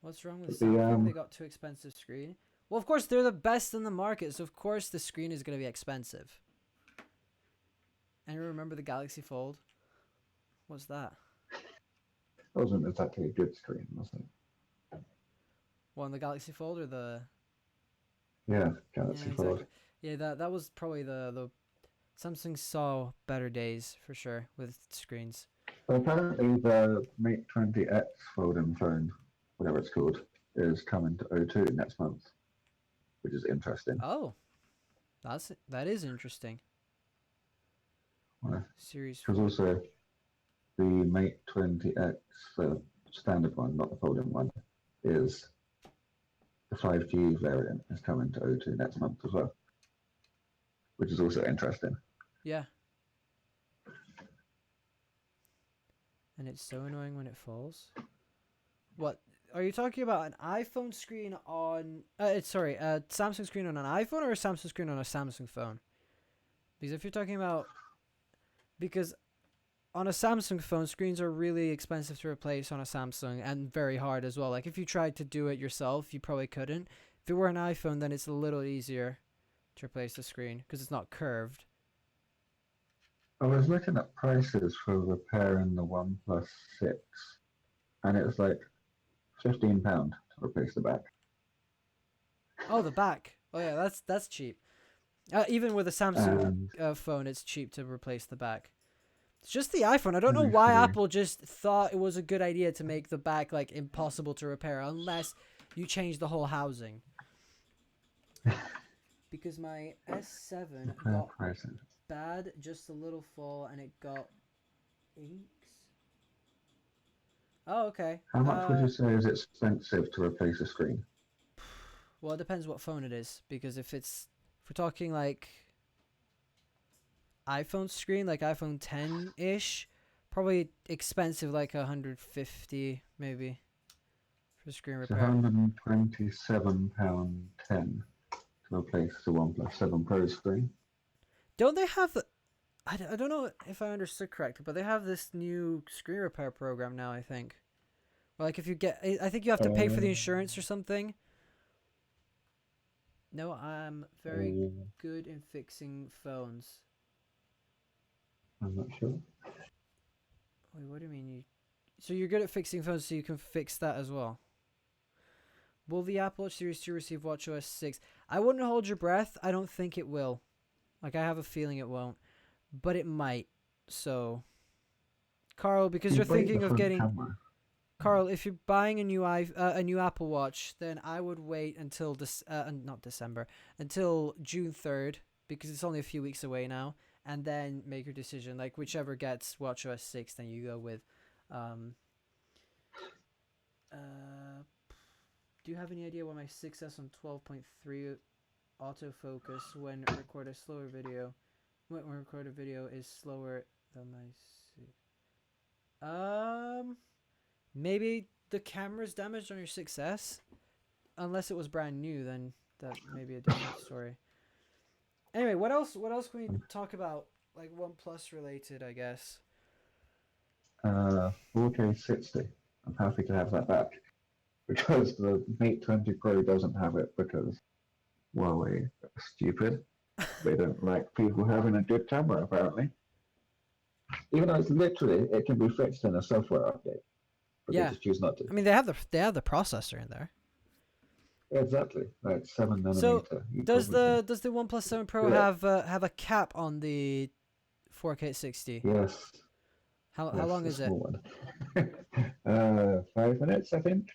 What's wrong with But the something? They got too expensive screen. Well, of course they're the best in the market, so of course the screen is going to be expensive. And you remember the Galaxy Fold? What's that? wasn't exactly a good screen, was it? One, the Galaxy Fold or the? Yeah, Yeah, Galaxy Fold. exactly. Yeah, that was probably the Samsung saw better days for sure with screens. But apparently the Mate 20X folding phone, whatever it's called, is coming to O2 next month, which is interesting. Oh, that is interesting. Series Because 4. also the Mate 20X, the standard one, not the folding one, is the 5G variant is coming to O2 next month as well, which is also interesting. Yeah. And it's so annoying when it falls. What are you talking about? An iPhone screen on? Sorry, a Samsung screen on an iPhone or a Samsung screen on a Samsung phone? Because if you're talking about, because on a Samsung phone, screens are really expensive to replace on a Samsung and very hard as well. Like if you tried to do it yourself, you probably couldn't. If it were an iPhone, then it's a little easier to replace the screen because it's not curved. I was looking at prices for repairing the OnePlus 6, and it was like £15 to replace the back. Oh, the back. Oh yeah, that's cheap. Even with a Samsung phone, it's cheap to replace the back. It's just the iPhone. I don't know why Apple just thought it was a good idea to make the back like impossible to repair unless you change the whole housing. Because my S7 got bad, just a little fall, and it got inks. Oh, okay. How much would you say is expensive to replace a screen? Well, it depends what phone it is, because if we're talking like iPhone screen, like iPhone 10-ish, probably expensive, like 150 maybe for screen It's repair. £127.10 to replace the OnePlus 7 Pro screen. Don't they have I don't know if I understood correctly, but they have this new screen repair program now, I think. Well, like if you get, I think you have to pay for the insurance or something. No, I'm very good in fixing phones. I'm not sure. Wait, what do you mean so you're good at fixing phones, so you can fix that as well? Will the Apple Watch Series 2 receive watchOS 6? I wouldn't hold your breath. I don't think it will. Like, I have a feeling it won't. But it might. So, Carl, because you're thinking of getting... Camera. Carl, if you're buying a new Apple Watch, then I would wait until until June 3rd, because it's only a few weeks away now, and then make your decision. Like whichever gets watchOS 6, then you go with do you have any idea why my 6S on 12.3 autofocus when record a slower video? When record a video is slower than my. Maybe the camera's damaged on your 6S. Unless it was brand new, then that may be a different story. Anyway, what else? What else can we talk about? Like OnePlus related, I guess. 4K 60. I'm happy to have that back because the Mate 20 Pro doesn't have it because Huawei are stupid. They don't like people having a good camera, apparently. Even though it's literally, it can be fixed in a software update, but they just choose not to. I mean, they have the processor in there. Exactly, like 7 So nanometer. does the OnePlus 7 Pro have a cap on the 4K 60? Yes. How long is it? Small one. 5 minutes, I think.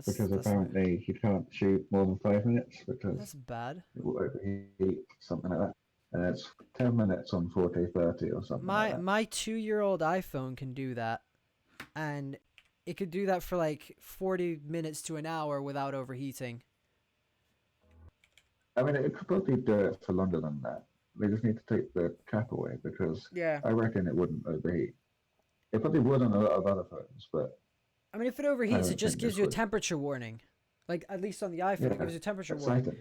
Because apparently you can't shoot more than 5 minutes because that's bad. It will overheat, something like that. And it's 10 minutes on 4K 30 or something like that. My 2-year-old iPhone can do that, and it could do that for like 40 minutes to an hour without overheating. I mean, it could probably do it for longer than that. They just need to take the cap away because I reckon it wouldn't overheat. It probably would on a lot of other phones, but I mean, if it overheats, it just gives you a temperature warning. Like, at least on the iPhone, it gives you a temperature warning.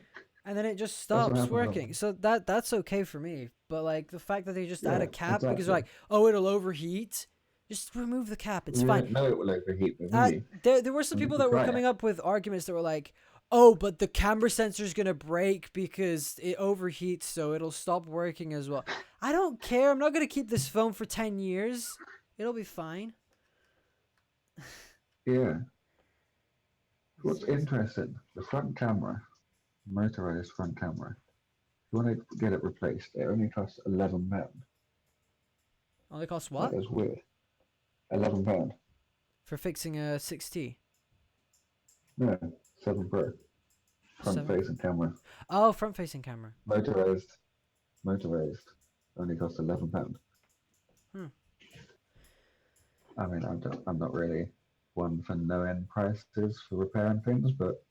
And then it just stops working. So that's okay for me. But, like, the fact that they just add a cap because they're like, oh, it'll overheat. Just remove the cap. It's fine. No, it will overheat. There were some people that were coming up with arguments that were like, oh, but the camera sensor's going to break because it overheats, so it'll stop working as well. I don't care. I'm not going to keep this phone for 10 years. It'll be fine. Yeah. What's interesting, the front camera, motorized front camera, if you want to get it replaced, it only costs £11. Only costs what? That is weird. £11. For fixing a 6T? No, 7 Pro. Front-facing camera. Oh, front-facing camera. Motorized. Only costs £11. I mean, I'm not really one for no-end prices for repairing things, but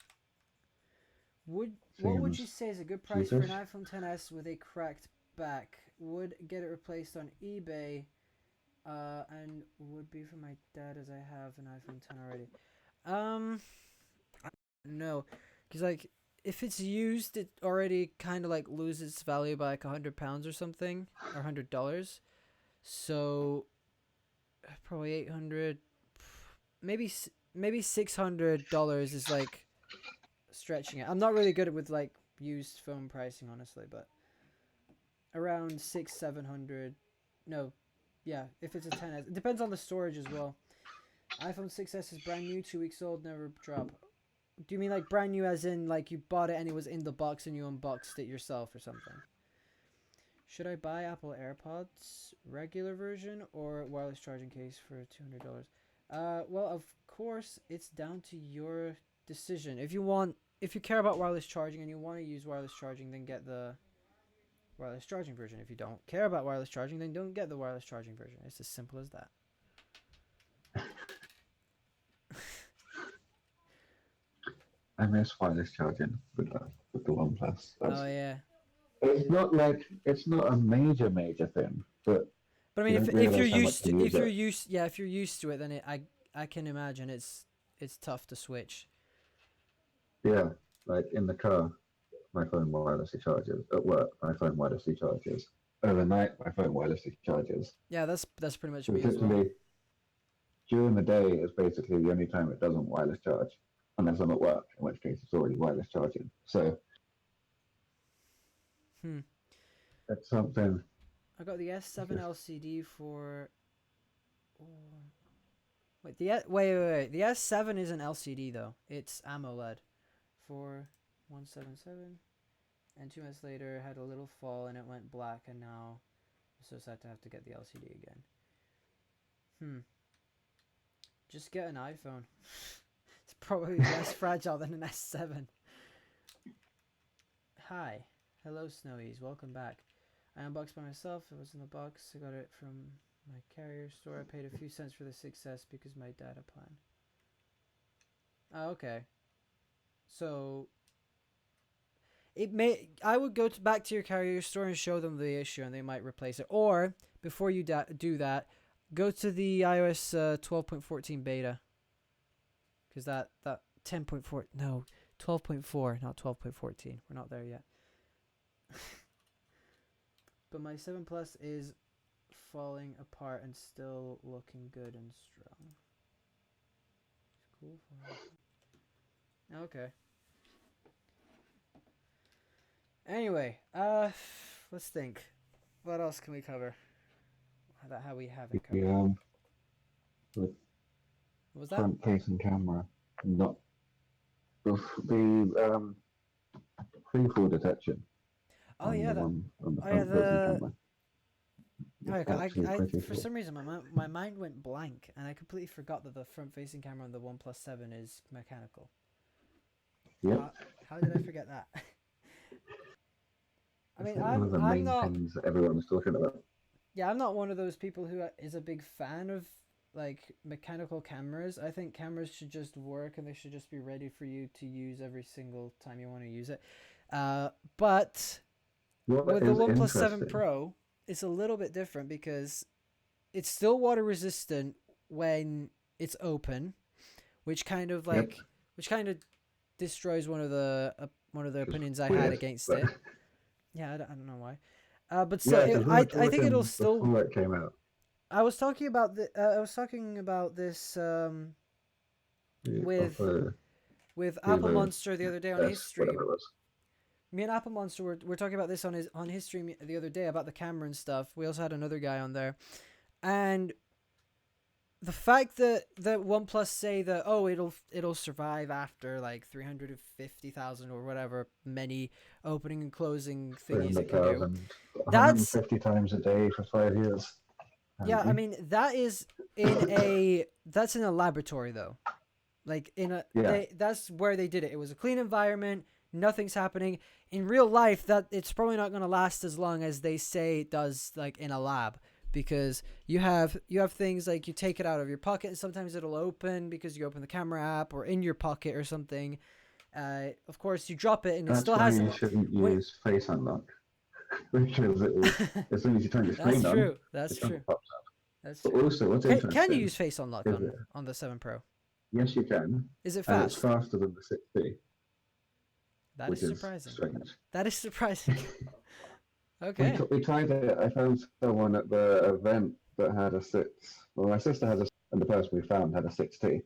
what would you say is a good price for an iPhone XS with a cracked back? Would get it replaced on eBay, and would be for my dad as I have an iPhone 10 already. No, because like if it's used, it already kind of like loses its value by like £100 or something, or $100. So probably 800, maybe $600 is like stretching it. I'm not really good with like used phone pricing, honestly, but around 600-700. No, yeah, if it's a 10s, it depends on the storage as well. iPhone 6s is brand new, 2 weeks old, never drop. Do you mean like brand new as in like you bought it and it was in the box and you unboxed it yourself or something? Should I buy Apple AirPods regular version or wireless charging case for $200? Well, of course, it's down to your decision. If you care about wireless charging and you want to use wireless charging, then get the wireless charging version. If you don't care about wireless charging, then don't get the wireless charging version. It's as simple as that. I miss wireless charging with the OnePlus. Oh yeah. It's not a major thing, but I mean, if you're used to it, then I can imagine it's tough to switch. Yeah, like in the car, my phone wirelessly charges. At work, my phone wirelessly charges. Overnight, my phone wirelessly charges. Yeah, that's pretty much so me as well. During the day is basically the only time it doesn't wireless charge, unless I'm at work, in which case it's already wireless charging. So that's something. I got the S7 LCD for. Wait, wait. The S7 isn't LCD though. It's AMOLED for 177, and 2 months later had a little fall and it went black, and now I'm so sad to have to get the LCD again. Just get an iPhone. It's probably less fragile than an S7. Hi. Hello, Snowies. Welcome back. I unboxed by myself. It was in the box. I got it from my carrier store. I paid a few cents for the 6S because my dad had a plan. Oh, okay. So I would go back to your carrier store and show them the issue, and they might replace it. Or before you do that, go to the iOS 12.14 beta, because that 10.4 no 12.4 not 12.14. We're not there yet. But my 7 Plus is falling apart and still looking good and strong. Cool. Okay. Anyway, let's think. What else can we cover? How we haven't covered. With What was that? front-facing camera, not the free fall detection. Oh yeah, on the oh yeah, front-facing camera. for some reason my mind went blank, and I completely forgot that the front-facing camera on the OnePlus 7 is mechanical. Yeah. How did I forget that? I mean, one of the I'm main not. things that everyone was talking about. Yeah, I'm not one of those people who is a big fan of like mechanical cameras. I think cameras should just work, and they should just be ready for you to use every single time you want to use it. But with the OnePlus 7 Pro, it's a little bit different because it's still water resistant when it's open, which kind of destroys one of the opinions I had against it. Yeah, I don't know why. But still, I think it'll still. Before it came out. I was talking about this with Apple Monster the other day on his stream. Me and Apple Monster were talking about this on his stream the other day about the camera and stuff. We also had another guy on there, and the fact that OnePlus say that it'll survive after like 350,000 or whatever many opening and closing thingies it can do. That's 150 times a day for 5 years. Yeah, I mean that's in a laboratory though. Like that's where they did it. It was a clean environment, nothing's happening. In real life, that it's probably not going to last as long as they say it does, like in a lab, because you have things like you take it out of your pocket and sometimes it'll open because you open the camera app, or in your pocket or something. Of course, you drop it and that's it still why has. You shouldn't use face unlock, because as soon as you turn your screen on, That's true. Pops up. That's but true. Also, what's interesting? Can you use face unlock on the 7 Pro? Yes, you can. Is it and fast? It's faster than the 6P. That is surprising. Strange. That is surprising. Okay. We tried it. I found someone at the event that had a 6. Well, my sister has and the person we found had a 6T.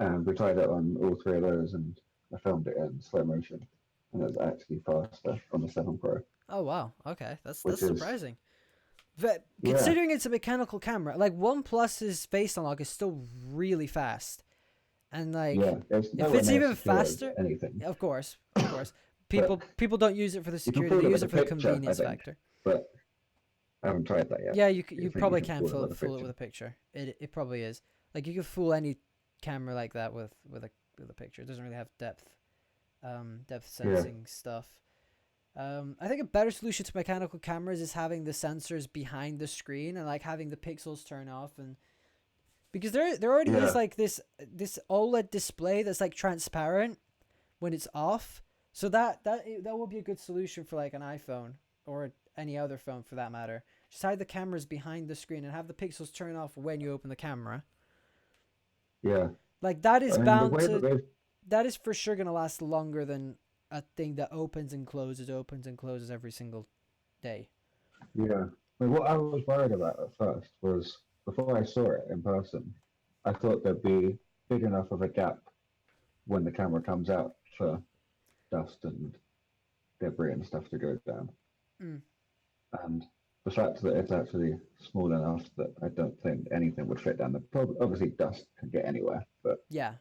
And we tried it on all 3 of those, and I filmed it in slow motion, and it was actually faster on the 7 Pro. Oh wow! Okay, that's surprising. But considering it's a mechanical camera, like OnePlus's face unlock is still really fast, and like if it's even faster, of course, people don't use it for the security; they use it for the convenience factor. But I haven't tried that yet. Yeah, you probably can fool it with a picture. It probably is. Like you can fool any camera like that with a picture. It doesn't really have depth sensing stuff. I think a better solution to mechanical cameras is having the sensors behind the screen and like having the pixels turn off, and because there already is like this OLED display that's like transparent when it's off. So that would be a good solution for like an iPhone or any other phone for that matter. Just hide the cameras behind the screen and have the pixels turn off when you open the camera. Yeah. Like that is that is for sure gonna last longer than a thing that opens and closes every single day. Yeah. But what I was worried about at first was, before I saw it in person, I thought there'd be big enough of a gap when the camera comes out for dust and debris and stuff to go down. And the fact that it's actually small enough that I don't think anything would fit down the. Obviously, dust can get anywhere, but yeah.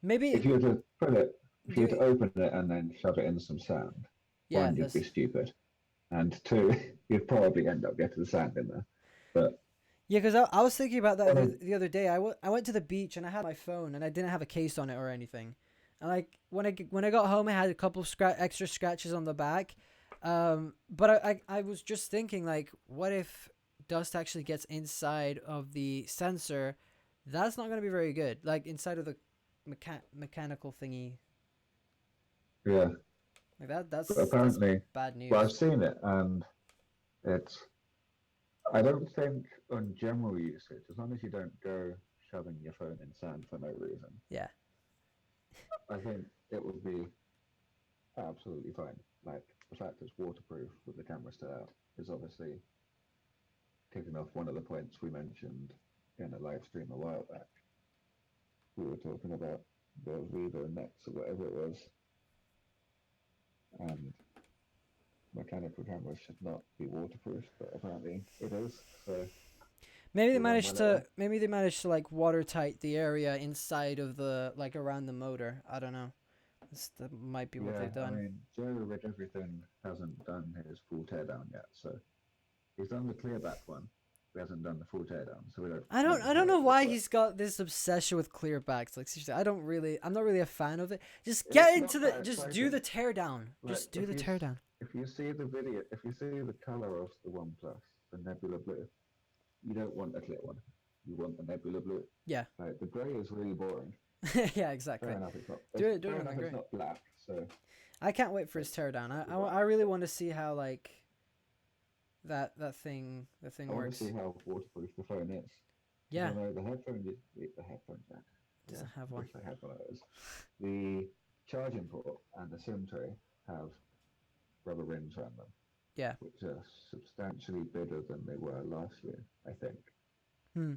Maybe if you were to put it, if you were to open it and then shove it in some sand, one, you'd be stupid, and 2, you'd probably end up getting the sand in there. But yeah, because I was thinking about that the other day. I went to the beach and I had my phone and I didn't have a case on it or anything. And like when I got home, I had a couple of extra scratches on the back. But I was just thinking, like, what if dust actually gets inside of the sensor? That's not going to be very good. Like inside of the mechanical thingy Yeah, Like but that's apparently, bad well, I've news. seen it, and it's. I don't think on general usage, as long as you don't go shoving your phone in sand for no reason, Yeah. I think it would be absolutely fine. Like the fact it's waterproof with the camera still out is obviously kicking off one of the points we mentioned in a live stream a while back. We were talking about the Vivo Nex or whatever it was, and mechanical cameras should not be waterproof, but apparently it is. So Maybe they we run managed well to like watertight the area inside of the like around the motor. I don't know. That might be what Yeah, they've I done. mean, Joe with everything hasn't done his full teardown yet, so he's done the clear back one. He hasn't done the full teardown, so we don't know I how don't it know would why work. he's got this obsession with clear backs. Like seriously, I'm not really a fan of it. Just get It's into not the that just do exciting. the teardown. Like Just do the teardown. if you see the video, if you see the color of the OnePlus, the nebula blue, you don't want a clear one. You want the nebula blue. Yeah. Like the grey is really boring. Yeah, Fair exactly. enough, it's not. Do it Fair in the enough, it's gray. not black. So I can't wait for his teardown. I really want to see how like that thing I want to works. see how waterproof the phone is. Because Yeah, I know the headphone jack. Yeah, doesn't have I one. wish they had one of those. The charging port and the SIM tray have rubber rims around them, Yeah. which are substantially bigger than they were last year, I think. Hmm.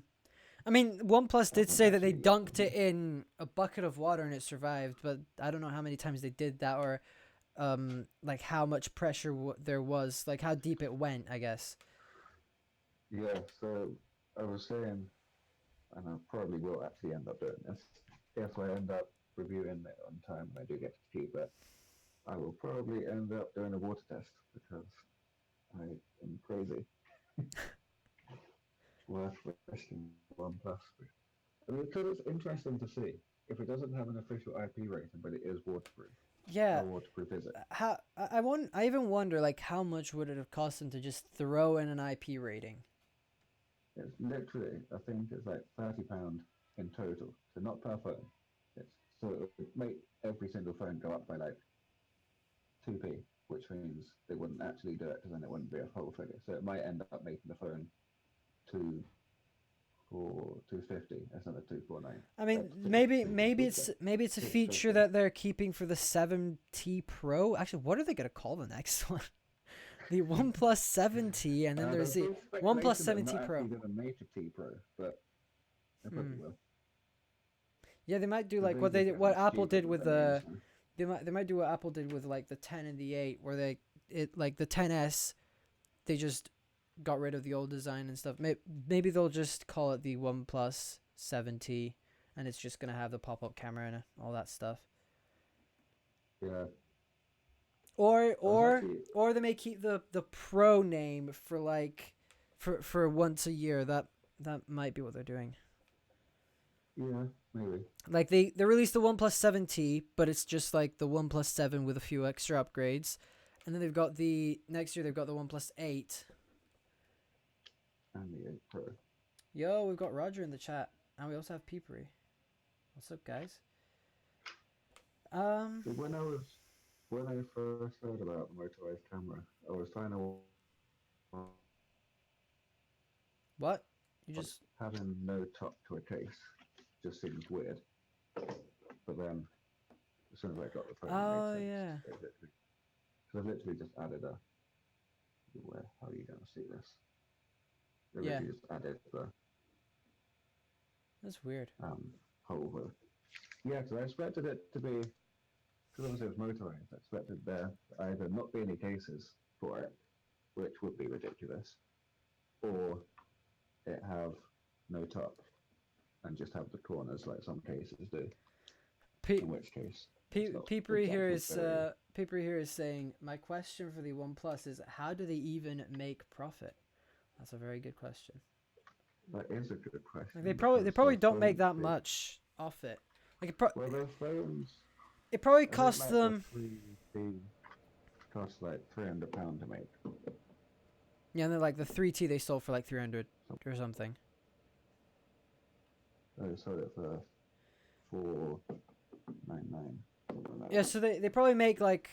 I mean, OnePlus I did haven't say that they actually looked dunked on them. it in a bucket of water and it survived, but I don't know how many times they did that or like how much pressure there was, like how deep it went, I guess. Yeah, so I was saying, and I probably will actually end up doing this, if I end up reviewing it on time and I do get to keep it, I will probably end up doing a water test because I am crazy. Worth risking OnePlus. I mean, because it's interesting to see if it doesn't have an official IP rating, but it is waterproof. How Yeah. waterproof is it? How I even wonder like how much would it have cost them to just throw in an IP rating? It's literally, I think it's like £30 in total. So not per phone. It's so it would make every single phone go up by like 2p, which means they wouldn't actually do it because then it wouldn't be a whole figure. So it might end up making the phone two for 250 instead of 249. I mean, That's two maybe it's a feature 650. that they're keeping for the 7T Pro. Actually, what are they gonna call the next one? The OnePlus 7T, and then there's There's the been OnePlus speculation that they're 7T not Pro. actually going to make a T Pro, but they Hmm. probably will. Yeah, they might do Because like they just get what much Apple cheaper did than with their names the now. they might do what Apple did with like the 10 and the 8, where it like the 10s they just got rid of the old design and stuff. Maybe they'll just call it the OnePlus 7T, and it's just gonna have the pop-up camera and all that stuff. Yeah, Or I was or actually, or they may keep the Pro name for like for once a year. That might be what they're doing. yeah, maybe. Like they released the OnePlus 7T, but it's just like the OnePlus 7 with a few extra upgrades. And then they've got the next year they've got the OnePlus 8. And the 8 Pro. Yo, we've got Roger in the chat, and we also have Peepery. What's up, guys? Um, So when I first heard about the motorized camera, I was trying to what? You just having no top to a case just seems weird. But then as soon as I got the phone, it made oh sense. yeah Because I've literally just added a. Where? How are you going to see this? I yeah literally just added the that's weird. holder. Yeah, because I expected it to be, because obviously it was motorized, I expected there to either not be any cases for it, which would be ridiculous, or it have no top and just have the corners like some cases do, P in which case it's P not Peepery here exactly is very. saying my question for the OnePlus is how do they even make profit? That's a very good question. That is a good Like question they because probably their don't make phones, that much off it. Like well, their phones, it probably I think costs like the them 3P cost like £300 to make. yeah, and then like the 3T they sold for like 300 So or something. I sold it for 499. something like Yeah, that. so they probably make like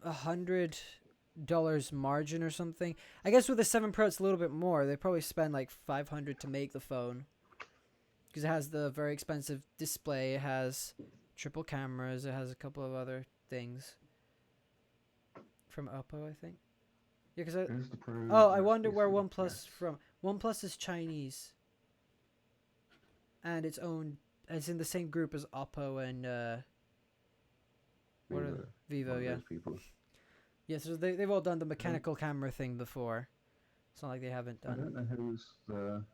$100 margin or something. I guess with the 7 Pro, it's a little bit more. They probably spend like 500 to make the phone because it has the very expensive display. It has triple cameras. It has a couple of other things from Oppo, I think. Yeah, because Here's the Pro I wonder where USB. OnePlus Yes. from. OnePlus is Chinese, and it's owned. It's in the same group as Oppo and what are Vivo. Vivo? One of Yeah, those people. yeah. So they've all done the I don't. mechanical camera thing before. It's not like they haven't I done. don't know who's the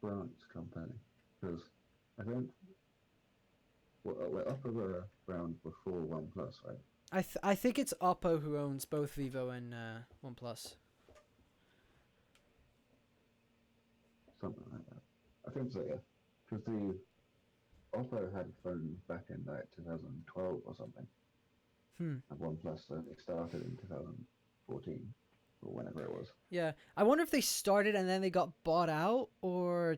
branch company because I don't. Well, Oppo were around before OnePlus, right? I think it's Oppo who owns both Vivo and OnePlus. Something like that. I think so, yeah. Because the Oppo had phones back in like 2012 or something, Hmm. and OnePlus only started in 2014 or whenever it was. Yeah. I wonder if they started and then they got bought out, or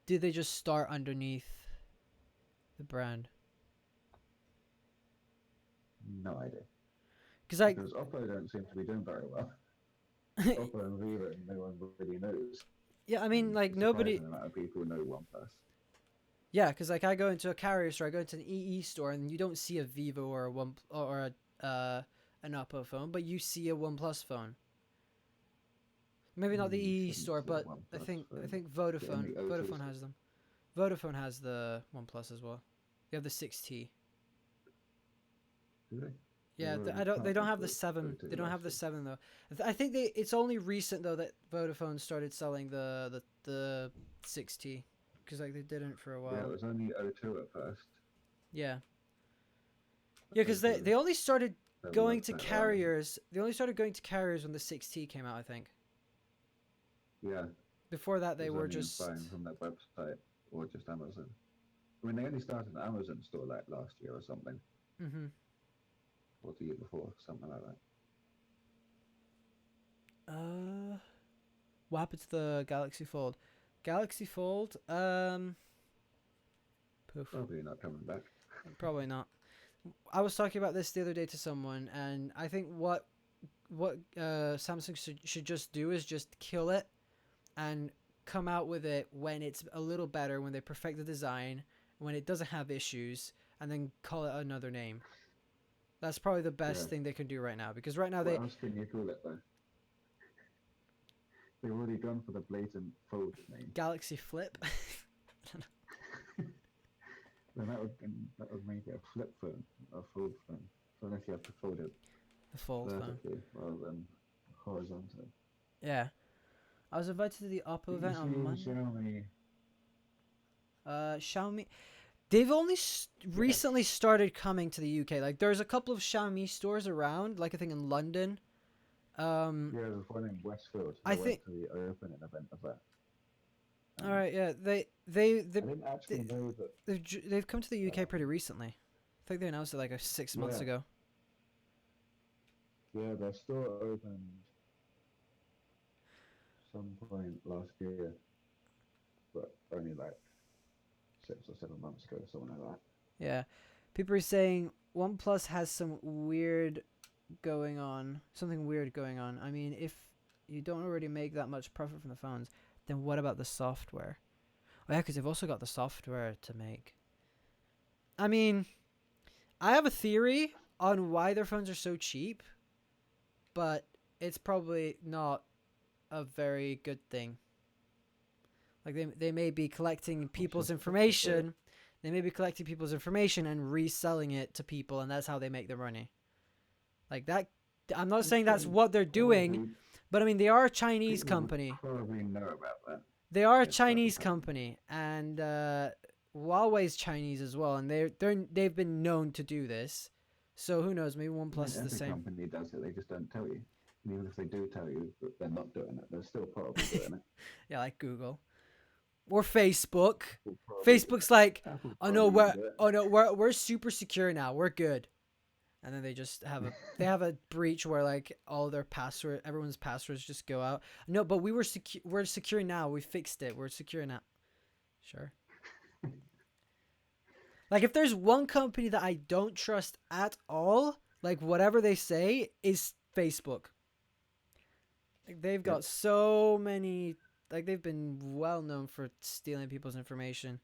did they just start underneath the brand? No idea. Because like, Because Oppo don't seem to be doing very well. Oppo and Vivo, no one really knows. yeah. I mean, And like a nobody. surprising amount of people know OnePlus. Yeah, because like I go into a carrier store, I go into an EE store, and you don't see a Vivo or a One or an Oppo phone, but you see a OnePlus phone. Maybe not the You EE shouldn't store, see a but OnePlus I phone. think The only O2 Vodafone has them. Vodafone has the OnePlus as well. They have the 6T. do they? They Yeah, already I don't. They don't partnered have the with 7. They O2 don't last have the year. 7 though. I think they. It's only recent though that Vodafone started selling the 6T, because like they didn't for a Yeah, it while. was only O2 at first. Yeah, yeah, because O2 they only started their going to website around. carriers. They only started going to carriers when the 6T came out, I think. Yeah, Before that, it they was were only just. buying from their website or just Amazon. I mean, they only started an Amazon store like last year or something, Mm-hmm. or the year before, something like that. Uh, what happened to the Galaxy Fold? Galaxy Fold. Poof. Probably not coming back. Probably not. I was talking about this the other day to someone, and I think what Samsung should just do is just kill it and come out with it when it's a little better, when they perfect the design, when it doesn't have issues, and then call it another name. That's probably the Yeah. best thing they can do right now, because right now What else can you call it though? They've already gone for the blatant Fold name. Galaxy Flip. Then that would make it a flip phone, a fold phone. So unless you have to fold it The Fold phone. vertically rather than horizontally. Yeah. I was invited to the Oppo But you event see on in Monday. Xiaomi, Xiaomi. They've only yes, recently started coming to the UK. Like, there's a couple of Xiaomi stores around, like I think in London. Um, yeah, there's one in Westfield. I I went think. to the opening event of that. All And right, yeah, I didn't actually know that. they've come to the UK pretty Um, recently. I think they announced it like 6 months yeah, ago. yeah, their store opened some point last year, but only like 6 or 7 months ago, something like that. Yeah, people are saying OnePlus has some weird going on, something weird going on. I mean, if you don't already make that much profit from the phones, then what about the software? Oh yeah, because they've also got the software to make. I mean, I have a theory on why their phones are so cheap, but it's probably not a very good thing. Like they may be collecting What's people's your theory? information. They may be collecting people's information and reselling it to people, and that's how they make their money. Like that. I'm not Which saying that's they what they're doing, probably but I mean they are a Chinese people would company. probably know about that They are a if that was Chinese happening. company, and Huawei's Chinese as well, and they've been known to do this. So who knows? Maybe I mean, OnePlus is the every same. company does it. They just don't tell you. And even if they do tell you that they're not doing it, they're still probably doing it. Yeah, like Google or Facebook. Apple probably, Facebook's like, Apple oh no, probably won't do it. we're super secure now. We're good. And then they just have a breach where like all their everyone's passwords just go out. No, but we're secure now. We fixed it. We're secure now. Sure. Like, if there's one company that I don't trust at all, like whatever they say, is Facebook. Like, they've got so many. Like, they've been well known for stealing people's information. I'm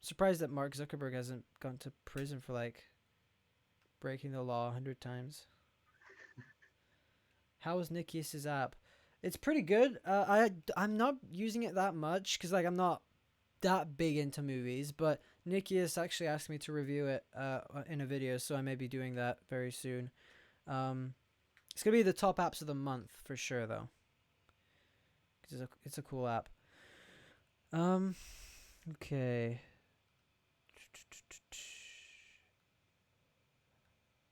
surprised that Mark Zuckerberg hasn't gone to prison for like breaking the law 100 times. How is Nikius's app? It's pretty good. I'm not using it that much because like I'm not that big into movies, but Nikius actually asked me to review it in a video, so I may be doing that very soon. It's gonna be the top apps of the month for sure, though. Cause it's a cool app. Okay.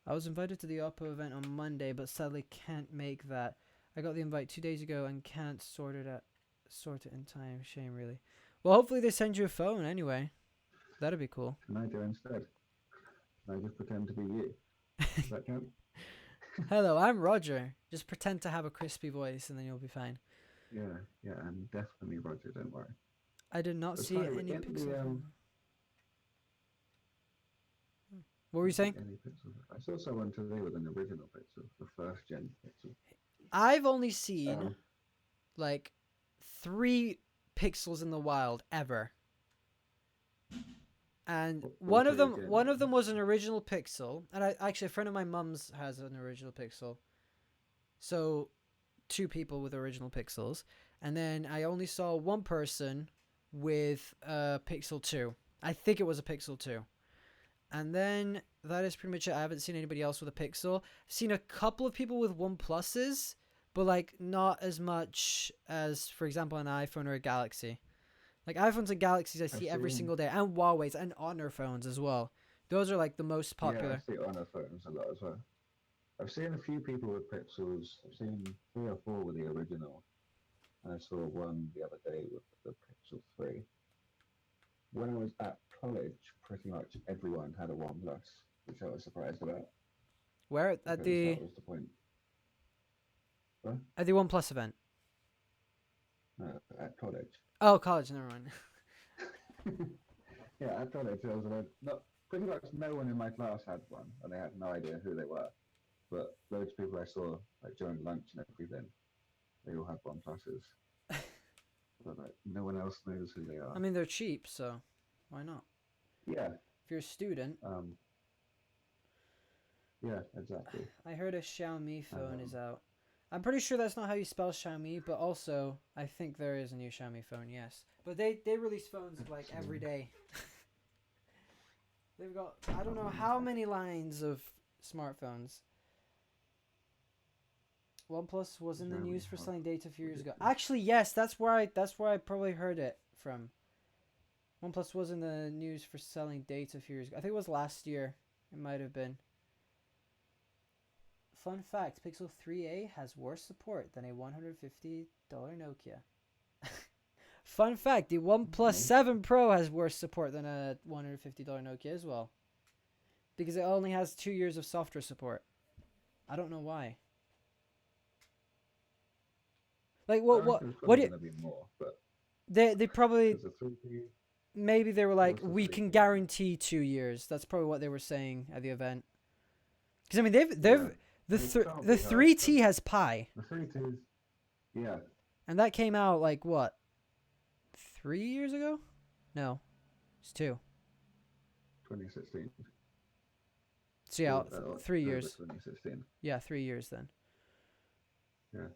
I was invited to the Oppo event on Monday, but sadly can't make that. I got the invite 2 days ago and can't sort it in time. Shame, really. Well, hopefully they send you a phone anyway. That'd be cool. Can I go instead? Can I just pretend to be you? Does that count? Hello, I'm Roger. Just pretend to have a crispy voice and then you'll be fine. Yeah, I'm definitely Roger, don't worry. I did not see any pixels. What were you saying? I saw someone today with an original Pixel, the first gen Pixel. I've only seen like 3 pixels in the wild ever, and one of them was an original Pixel, and actually a friend of my mum's has an original Pixel, so 2 people with original Pixels, and then I only saw one person with a Pixel 2. I think it was a Pixel 2. And then that is pretty much it. I haven't seen anybody else with a Pixel. I've seen a couple of people with OnePluses, but like not as much as, for example, an iPhone or a Galaxy. Like iPhones and Galaxies I see every single day, and Huawei's and Honor phones as well. Those are like the most popular. Yeah, I see Honor phones a lot as well. I've seen a few people with Pixels. I've seen 3 or 4 with the original. And I saw one the other day with the Pixel 3. When I was at college, pretty much everyone had a OnePlus, which I was surprised about. Where at the? That was the point. What? At the OnePlus event. No, at college. Oh, college. Never mind. Yeah, at college, there was pretty much no one in my class had one, and they had no idea who they were. But loads of people I saw, like during lunch and everything, they all had OnePluses. But like, no one else knows who they are. I mean, they're cheap, so why not? Yeah. If you're a student. Yeah, exactly. I heard a Xiaomi phone is out. I'm pretty sure that's not how you spell Xiaomi, but also I think there is a new Xiaomi phone, yes. But they release phones like every day. They've got I don't know how many lines of smartphones. OnePlus was in the news for selling data a few years ago. Actually, yes, that's where I probably heard it from. OnePlus was in the news for selling data a few years ago. I think it was last year. It might have been. Fun fact, Pixel 3a has worse support than a $150 Nokia. Fun fact, the OnePlus 7 Pro has worse support than a $150 Nokia as well. Because it only has 2 years of software support. I don't know why. Like what do you? Be more, but they probably maybe they were like we can guarantee 2 years. That's probably what they were saying at the event. Because I mean the 3T has Pi. The 3T, yeah. And that came out like what? 3 years ago? No, it's 2. 2016. So yeah, 3 years. 2016. Yeah, 3 years then. Yeah.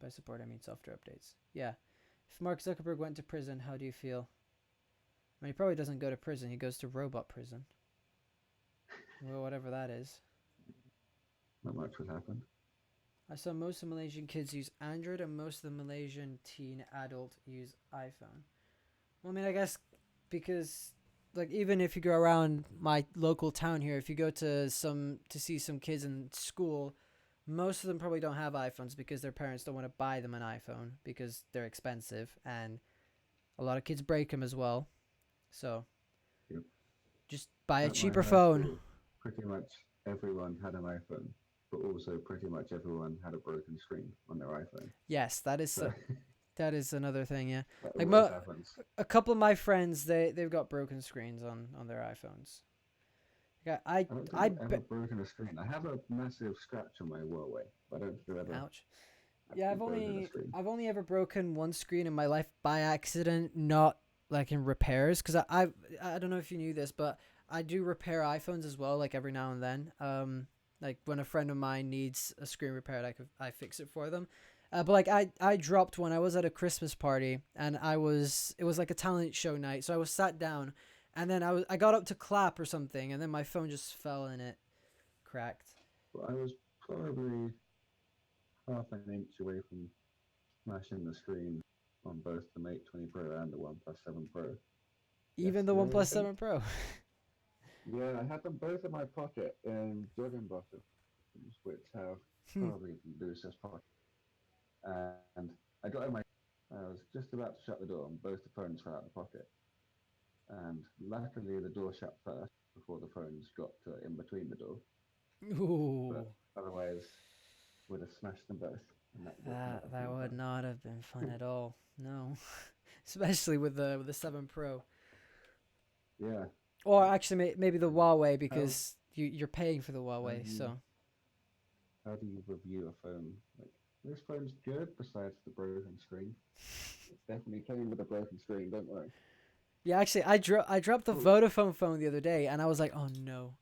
By support, I mean software updates. Yeah. If Mark Zuckerberg went to prison, how do you feel? I mean, he probably doesn't go to prison. He goes to robot prison. Well, whatever that is. Not much would happen. I saw most of the Malaysian kids use Android and most of the Malaysian teen adult use iPhone. Well, I mean, I guess because, like, even if you go around my local town here, if you go to see some kids in school, most of them probably don't have iPhones because their parents don't want to buy them an iPhone because they're expensive, and a lot of kids break them as well. So, yep. Just buy a cheaper phone. School, pretty much everyone had an iPhone, but also pretty much everyone had a broken screen on their iPhone. Yes, that is that is another thing. Yeah, That like always happens. a couple of my friends, they've got broken screens on their iPhones. Yeah, I don't think I've ever broken a screen. I have a massive scratch on my Huawei, but I don't think I've ever ouch. Yeah, actually broken a screen. I've only ever broken one screen in my life by accident, not like in repairs. Cause I don't know if you knew this, but I do repair iPhones as well, like every now and then. Like when a friend of mine needs a screen repaired, I fix it for them. But like I dropped one. I was at a Christmas party and it was like a talent show night, so I was sat down, and then I got up to clap or something, and then my phone just fell and it cracked. But I was probably half an inch away from smashing the screen on both the Mate 20 Pro and the OnePlus 7 Pro Even the yesterday, I OnePlus think. 7 Pro. Yeah, I had them both in my pocket in jogging bottoms, which have probably the loosest pocket. And I got in my. I was just about to shut the door, and both the phones fell out of the pocket. And luckily, the door shut first before the phones got in between the door. Ooh. But otherwise, would have smashed them both. And that would not have That been would fun. not have been fun at all. No, especially with the 7 Pro, Yeah. or actually maybe the Huawei How because you're paying for the how Huawei. do you So how do you review a phone? Like this phone's good besides the broken screen. It's definitely playing with a broken screen. Don't worry. yeah, actually I dropped the Oh, Vodafone phone the other day, and I was like, oh no.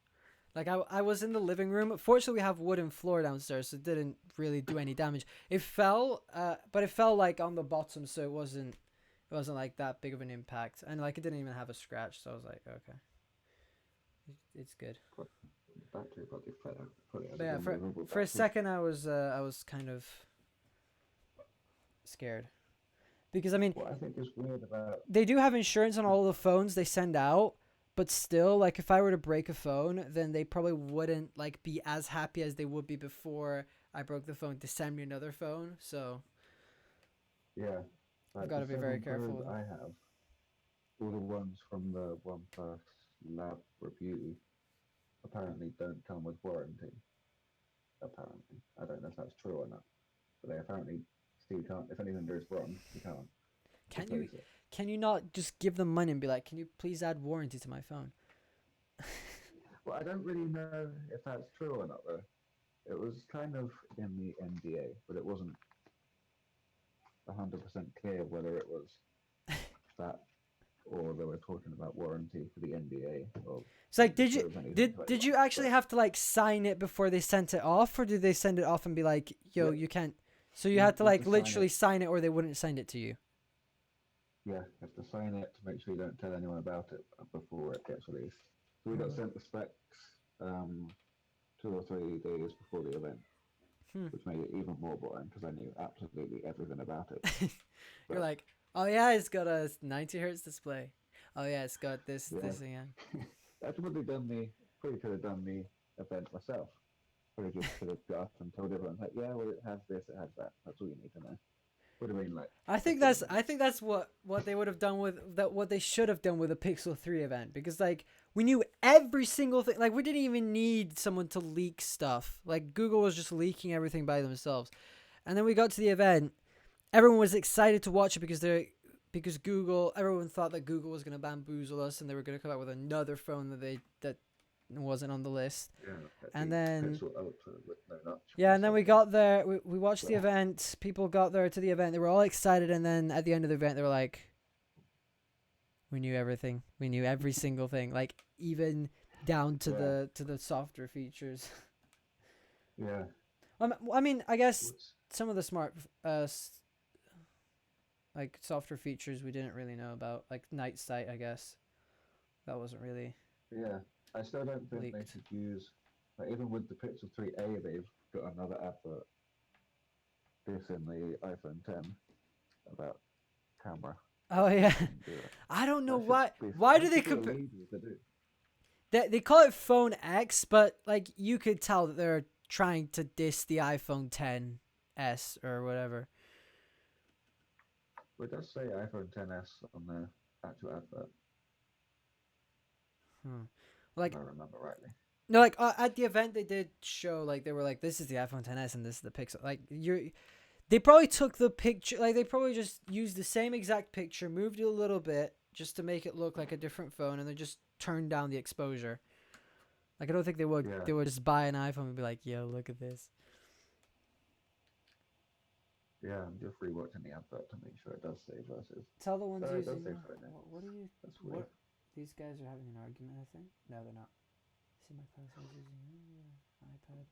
Like I was in the living room. Fortunately, we have wooden floor downstairs, so it didn't really do any damage. It fell, but it fell like on the bottom, so it wasn't like that big of an impact, and like it didn't even have a scratch. So I was like, okay, it's good. but the battery probably fell out. Probably has But a yeah, removable for a battery. second I was kind of scared because I mean What I think is weird about they do have insurance on all the phones they send out, but still, like if I were to break a phone, then they probably wouldn't like be as happy as they would be before I broke the phone to send me another phone. So yeah, I've like got the to be very 7 careful Pros with them. I have, all the ones from the OnePlus Lab review apparently don't come with warranty. Apparently, I don't know if that's true or not, but they apparently still can't. If anything goes wrong, you can't Can you replace it. can you not just give them money and be like, can you please add warranty to my phone? Well, I don't really know if that's true or not, though. It was kind of in the NDA, but it wasn't 100% clear whether it was that or they were talking about warranty for the NDA or It's like, disclose anything to did anyone. you actually But have to like sign it before they sent it off, or did they send it off and be like, yo, yeah, you can't? So you you, had to you have like to sign literally it. sign it, or they wouldn't send it to you. Yeah, you have to sign it to make sure you don't tell anyone about it before it gets released. So we got Hmm. sent the specs 2 or 3 days before the event, Hmm. which made it even more boring because I knew absolutely everything about it. You're But like, oh yeah, it's got a 90 hertz display. Oh yeah, it's got yeah, this again. I probably could have done the event myself. Probably just could have got up and told everyone like, yeah, well, it has this, it has that. That's all you need to know. Would have been like a 4 minutes. I think that's what they would have done with that. What they should have done with the Pixel 3 event, because like we knew every single thing. Like we didn't even need someone to leak stuff. Like Google was just leaking everything by themselves. And then we got to the event. Everyone was excited to watch it because Google. Everyone thought that Google was gonna bamboozle us and they were gonna come out with another phone that wasn't on the list. Yeah, like And the then Pixel Ultra with no notch yeah, or and then we something. got there. We watched the But event. People got there to the event. They were all excited, and then at the end of the event, they were like, "We knew everything. We knew every single thing, like even down yeah, to the software features." yeah. I mean, I guess What's some of the like software features we didn't really know about, like night sight. I guess that wasn't really Yeah, I still don't think they leaked. should use, like, even with the Pixel 3a, they've got another advert this in the iPhone 10 about camera, Oh which yeah, shouldn't do it. I don't know That should why. be Why do that they should be compare? illegal to do. They call it Phone X, but like you could tell that they're trying to diss the iPhone 10s or whatever. But it does say iPhone 10s on the actual advert, Hmm. if Like I remember rightly. no, like at the event they did show like they were like this is the iPhone 10s and this is the Pixel. Like They probably took the picture, like they probably just used the same exact picture, moved it a little bit just to make it look like a different phone, and then just turned down the exposure. Like I don't think they would. Yeah. They would just buy an iPhone and be like, "Yo, look at this." Yeah, I'm just rewatching the advert to make sure it does say versus. Tell the ones It does using. say phone name. What are you? That's weird. What? These guys are having an argument. I think. No, they're not. See my classmates using iPad.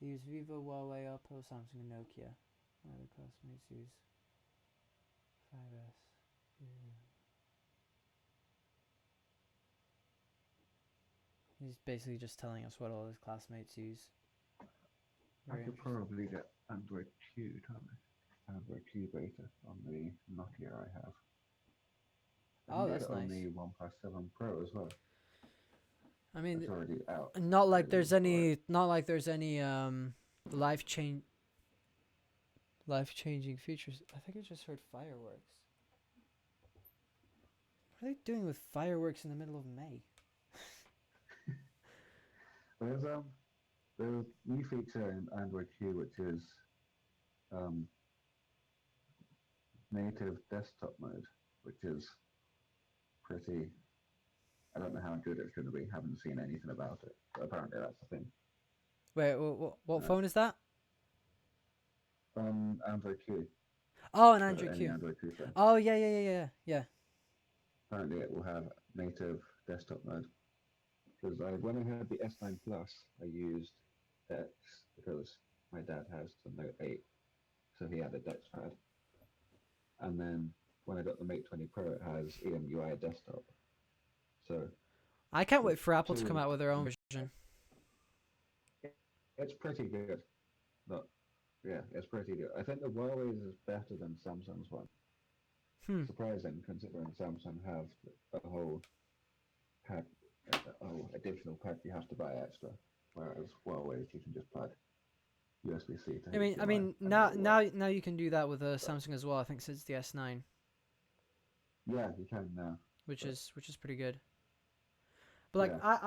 They use Vivo, Huawei, Oppo, Samsung, and Nokia. My other classmates use 5S. Yeah. He's basically just telling us what all his classmates use. I could probably get Android Q, can't I? Android Q beta on the Nokia I have. Oh, that's on nice. the OnePlus 7 Pro as well. I mean, it's already out. Not like there's any life changing features. I think I just heard fireworks. What are they doing with fireworks in the middle of May? There's a new feature in Android Q which is native desktop mode, which is pretty. I don't know how good it's going to be. Haven't seen anything about it, but apparently that's the thing. Wait, what phone is that? Android Q. Oh, an Android Q. Android Q phone. Oh yeah. Apparently it will have native desktop mode. Because when I had the S9 Plus, I used Dex because my dad has the Note 8, so he had a Dex pad. And then when I got the Mate 20 Pro, it has EMUI desktop. So I can't wait for Apple to come out with their own version. It's pretty good. But yeah, it's pretty good. I think the Huawei's is better than Samsung's one. Surprising, considering Samsung have a whole pad, additional pad you have to buy extra, whereas Huawei's you can just plug USB-C to HDMI. I mean, now you can do that with a Samsung as well. I think since the S9. Yeah, you can now. Which is pretty good. But like, yeah.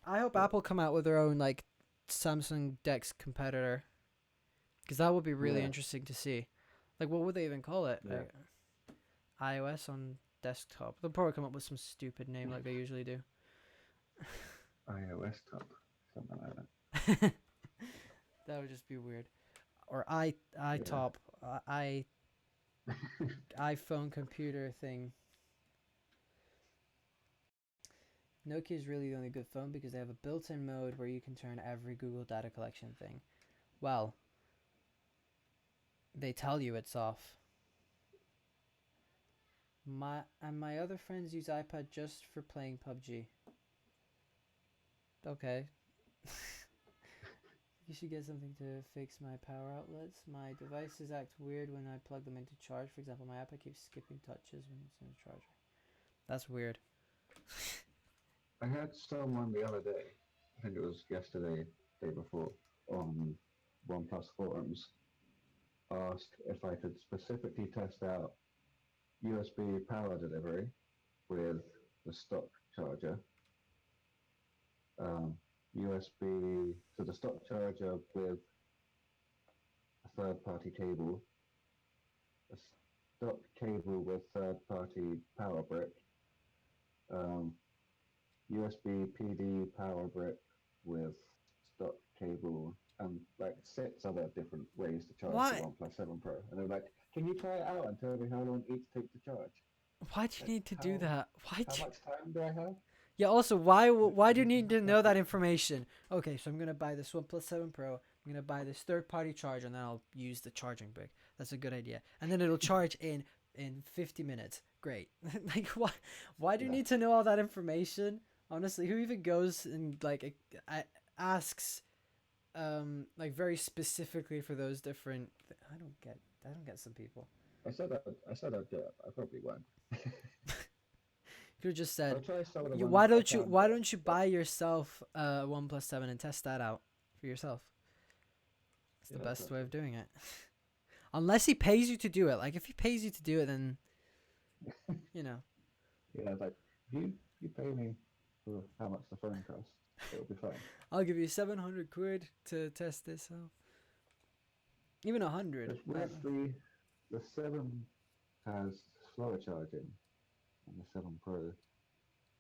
I hope Apple come out with their own like Samsung Dex competitor, because that would be really interesting to see. Like, what would they even call it? Yeah. iOS on desktop. They'll probably come up with some stupid name like they usually do. iOS top, something like that. That would just be weird. Or iTop, iPhone computer thing. Nokia is really the only good phone because they have a built-in mode where you can turn every Google data collection thing. Well, they tell you it's off. My other friends use iPad just for playing PUBG. Okay. You should get something to fix my power outlets. My devices act weird when I plug them into charge. For example, my iPad keeps skipping touches when it's in the charger. That's weird. I had someone the other day, I think it was yesterday, day before, on OnePlus forums, ask if I could specifically test out USB power delivery with the stock charger. USB, so the stock charger with a third-party cable, a stock cable with third-party power brick, USB PD power brick with stock cable, and like 6 other different ways to charge the OnePlus 7 Pro. And they're like, "Can you try it out and tell me how long each takes to charge?" Why do you need to do that? How much time do I have? Yeah, also, why do you need to know that information? Okay, so I'm going to buy this OnePlus 7 Pro. I'm going to buy this third-party charger, and then I'll use the charging brick. That's a good idea. And then it'll charge in 50 minutes. Great. Like, why do you need to know all that information? Honestly, who even goes and, like, asks, like, very specifically for those different... I don't get some people. I said I'd do it. I probably won't. You could have just said, why don't you buy yourself a OnePlus 7 and test that out for yourself? It's the best way of doing it. Unless he pays you to do it. Like, if he pays you to do it, then, you know. Yeah, like, you pay me for how much the phone costs, it'll be fine. I'll give you 700 quid to test this out. Even 100. It's weird. The 7 has slower charging, and the 7 Pro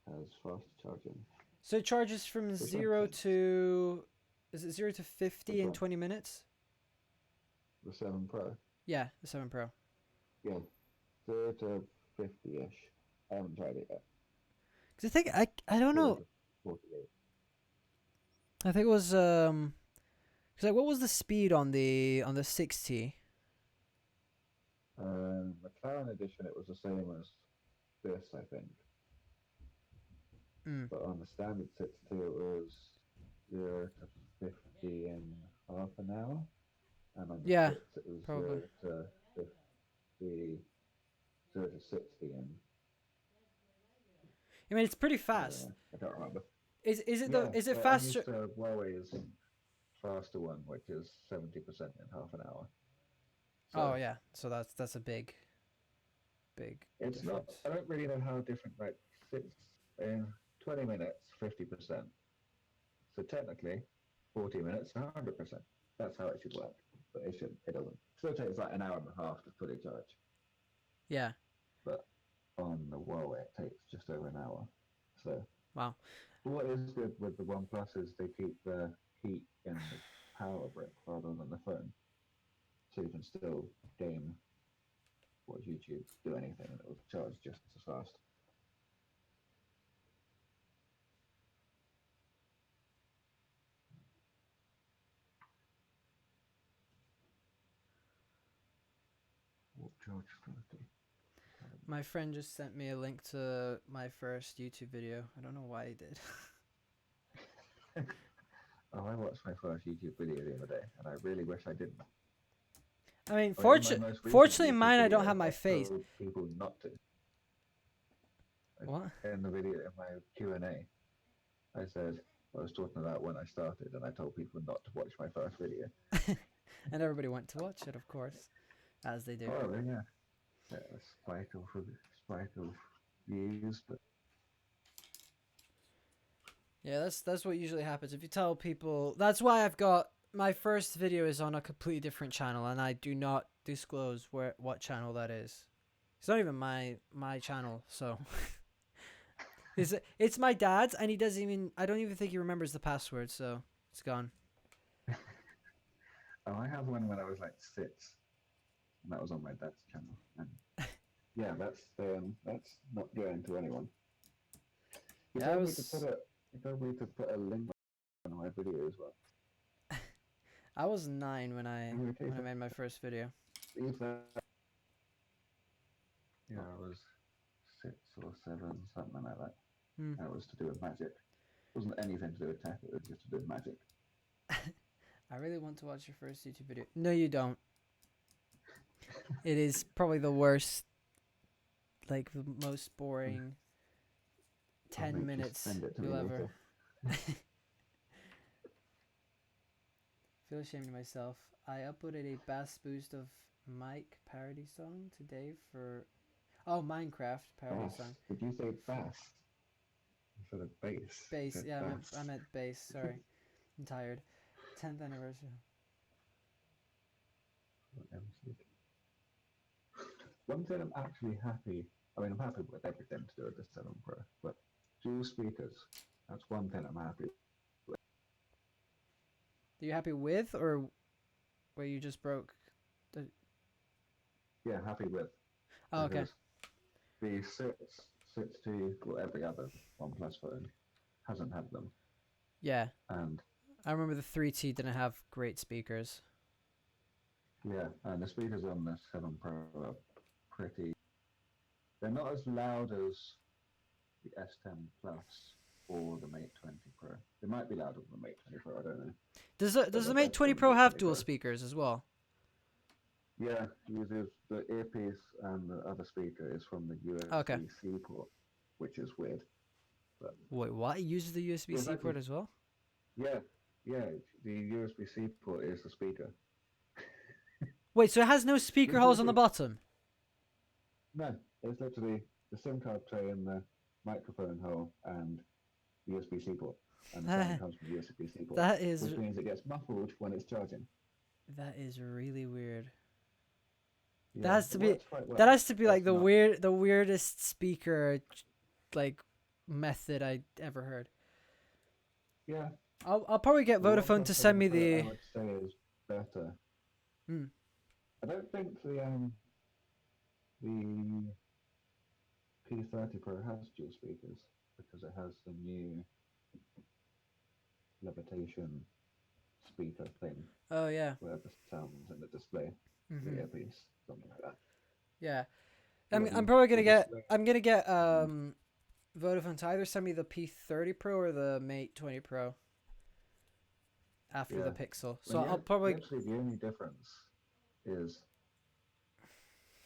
has faster charging. So it charges from Which makes 0 sense. to, is it 0 to 50 Which in one? 20 minutes? The 7 Pro. Yeah, the 7 Pro. Yeah, 0 to 50-ish. I haven't tried it yet. Cause I think I don't 0 know. to 48. I think it was cause like what was the speed on the 60? McLaren edition, it was the same as this, I think. Mm. But on the standard 62, it was 0 to 50 in half an hour. And on the Yeah, 6, it was probably. 0 to 50, 0 to 60 in, I mean, it's pretty fast. I can't remember. Is is it I'm used faster? to Huawei's faster one, which is 70% in half an hour. Oh So yeah, so that's a big it's not, difference. I don't really know how different, like, six in 20 minutes, 50%. So technically, 40 minutes, 100%. That's how it should work. But it doesn't. Still takes like an hour and a half to fully charge. Yeah. But on the Huawei, it takes just over an hour. So Wow. what is good with the OnePlus is they keep the heat in the power brick rather than the phone. So you can still game, watch YouTube, do anything, and it will charge just as fast. What charge 30? My friend just sent me a link to my first YouTube video. I don't know why he did. Oh, I watched my first YouTube video the other day, and I really wish I didn't. I mean, I mean, in my most recent fortunately, YouTube mine I don't video, have my I face. told people not to. What? In the video, in my Q&A, I said I was talking about when I started, and I told people not to watch my first video. And everybody went to watch it, of course, as they do. Oh, yeah. A spike of views, but Yeah, that's what usually happens. If you tell people, that's why I've got my first video is on a completely different channel, and I do not disclose what channel that is. It's not even my channel, so it's my dad's, and he doesn't even. I don't even think he remembers the password, so it's gone. oh, I have one when I was like 6, and that was on my dad's channel. And yeah, that's not going to anyone. He Yeah, I told me to was put a link on my video as well. I was 9 when I Okay, made my first video. leave that. Yeah, I was 6 or 7, something like that. Hmm. And it was to do with magic. It wasn't anything to do with tech, it was just to do with magic. I really want to watch your first YouTube video. No, you don't. It is probably the worst, like the most boring 10 minutes you'll ever. Feel ashamed of myself. I uploaded a bass boost of Mike parody song today for Minecraft parody Bass. song. Did you say bass? Instead of bass. Bass, yeah, bass. I meant bass. Sorry, I'm tired. 10th anniversary. One thing I'm actually happy. I mean, I'm happy with everything to do with the 7 Pro, but dual speakers. That's one thing I'm happy with. Are you happy with, or where you just broke? Yeah, happy with. Oh, okay. The 6.2 or every other OnePlus phone hasn't had them. Yeah. And I remember the 3T didn't have great speakers. yeah, and the speakers on the 7 Pro are pretty. They're not as loud as the S10 Plus or the Mate 20 Pro. They might be louder than the Mate 20 Pro, I don't know. Does the Mate 20 Pro have dual speakers as well? Yeah, uses the earpiece and the other speaker is from the USB-C port, which is weird. But wait, what? It uses the USB-C port as well? Yeah, the USB-C port is the speaker. Wait, so it has no speaker holes on the bottom? No, it's literally the SIM card tray and the microphone hole and the USB-C port. And the sound comes from the USB-C port. That is... Which means it gets muffled when it's charging. That is really weird. Yeah, That has it to be works quite well. that has to be like It's not. the weirdest speaker like method I ever heard. Yeah, I'll probably get the Vodafone to OnePlus send 7 me Pro I the. would say is better. Hmm. I don't think the P30 Pro has dual speakers because it has the new levitation speaker thing Oh yeah. where the sound's in the display, the Mhm. earpiece, something like that. Yeah. But I'm probably the gonna get display, I'm gonna get Vodafone to either send me the P30 Pro or the Mate 20 Pro after the yeah. Pixel. I So mean, I'll probably. literally the only difference is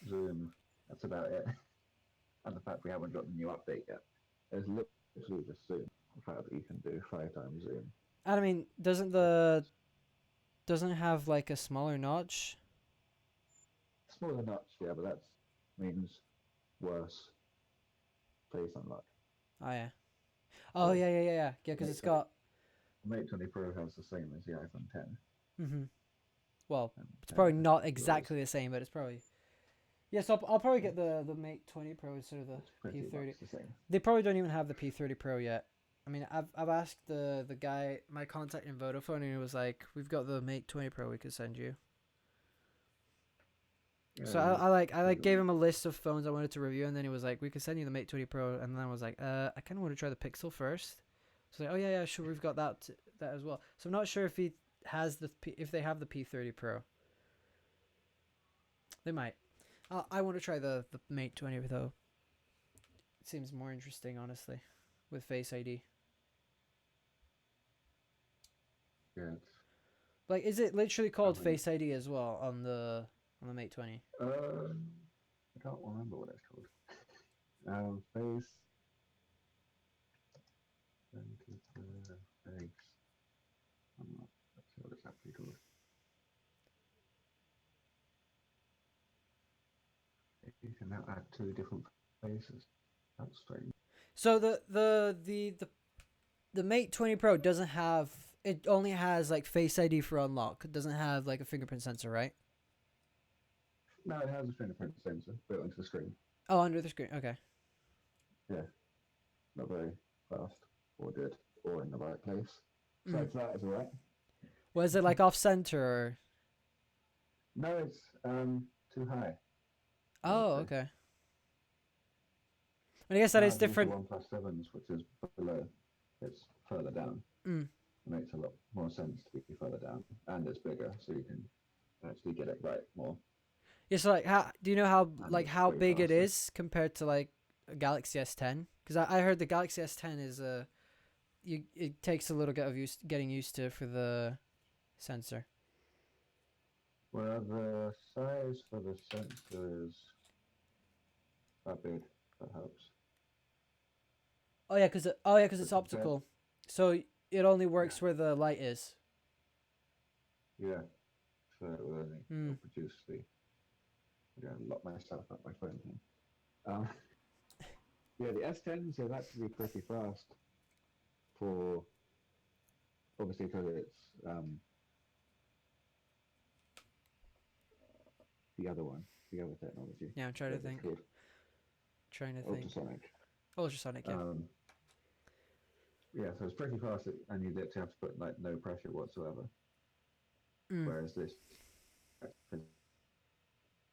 Zoom. That's about it. And the fact we haven't got the new update yet. It's literally just Zoom. The fact that you can do 5 times Zoom. I mean, doesn't it have like a smaller notch? Smaller notch, yeah, but that means worse face unlock. Oh yeah. Oh So yeah. Yeah, because Mate it's 20, got. Mate 20 Pro has the same as the iPhone 10, Mhm. Well, and it's 10 probably not Plus. exactly the same, but it's probably. Yeah, so I'll probably get the Mate 20 Pro instead of the It's pretty P30. much the same. They probably don't even have the P30 Pro yet. I mean, I've asked the guy, my contact in Vodafone, and he was like, "We've got the Mate 20 Pro we could send you." Yeah, So I gave him a list of phones I wanted to review, and then he was like, "We could send you the Mate 20 Pro," and then I was like, I kind of want to try the Pixel first." So like, "Oh yeah, sure, we've got that as well." So I'm not sure if he has if they have the P30 Pro. They might. I want to try the Mate 20 though. It seems more interesting, honestly, with Face ID. yeah. Like, is it literally I called mean, Face ID as well on the Mate 20? I can't remember what it's called. Face. Face. I'm not sure what it's actually called. You can now add 2 different faces. That's strange. So the Mate 20 Pro doesn't have. It only has like Face ID for unlock. It doesn't have like a fingerprint sensor, right? No, it has a fingerprint sensor built into the screen. Oh, under the screen. Okay. Yeah, not very fast or good or in the right place. Mm. So that is alright. Was it like off center or? No, it's too high, I would Oh, say. okay. And I guess that Now is I've used the different. OnePlus 7s, which is below. It's further down. Mm. It makes a lot more sense to be further down, and it's bigger, so you can actually get it right more, Yeah. So like, how do you know and like it's how way big it faster. is compared to like a Galaxy S10? Because I heard the Galaxy S10 is it takes a little bit of getting used to for the sensor. Well, the size for the sensor is that big. That helps. Oh yeah, because So it's compared, optical, so it only yeah, works where the light is. yeah. So it will only Hmm. it'll produce the. I'm going to lock myself up my phone here. Yeah, the S10s is actually pretty fast for obviously because it's the other one, the other technology. Yeah, I'm trying to Whatever it's think. called, Trying to think. ultrasonic. Ultrasonic, yeah. Um, yeah, so it's pretty fast, and you literally have to put like no pressure whatsoever. Mm. Whereas this is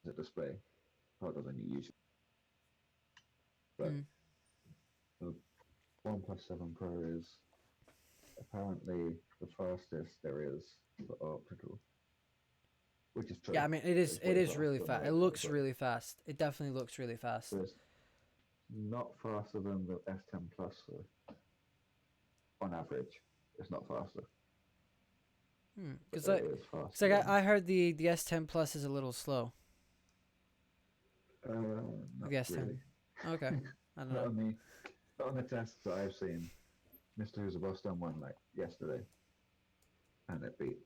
a display harder than you usually. But Mm. the OnePlus 7 Pro is apparently the fastest there is for optical, which is true. Yeah, I mean It's it way is really faster than the fast. It regular, looks but really fast. It definitely looks really fast. it's not faster than the S10 Plus. So on average, it's not faster, Because but it like, is cause faster like than. I heard the S10 Plus is a little slow. Not The S10. really. Okay. I don't Not know. on the not on the tests that I've seen. Mr. Who's a Boss done one like yesterday, and it beat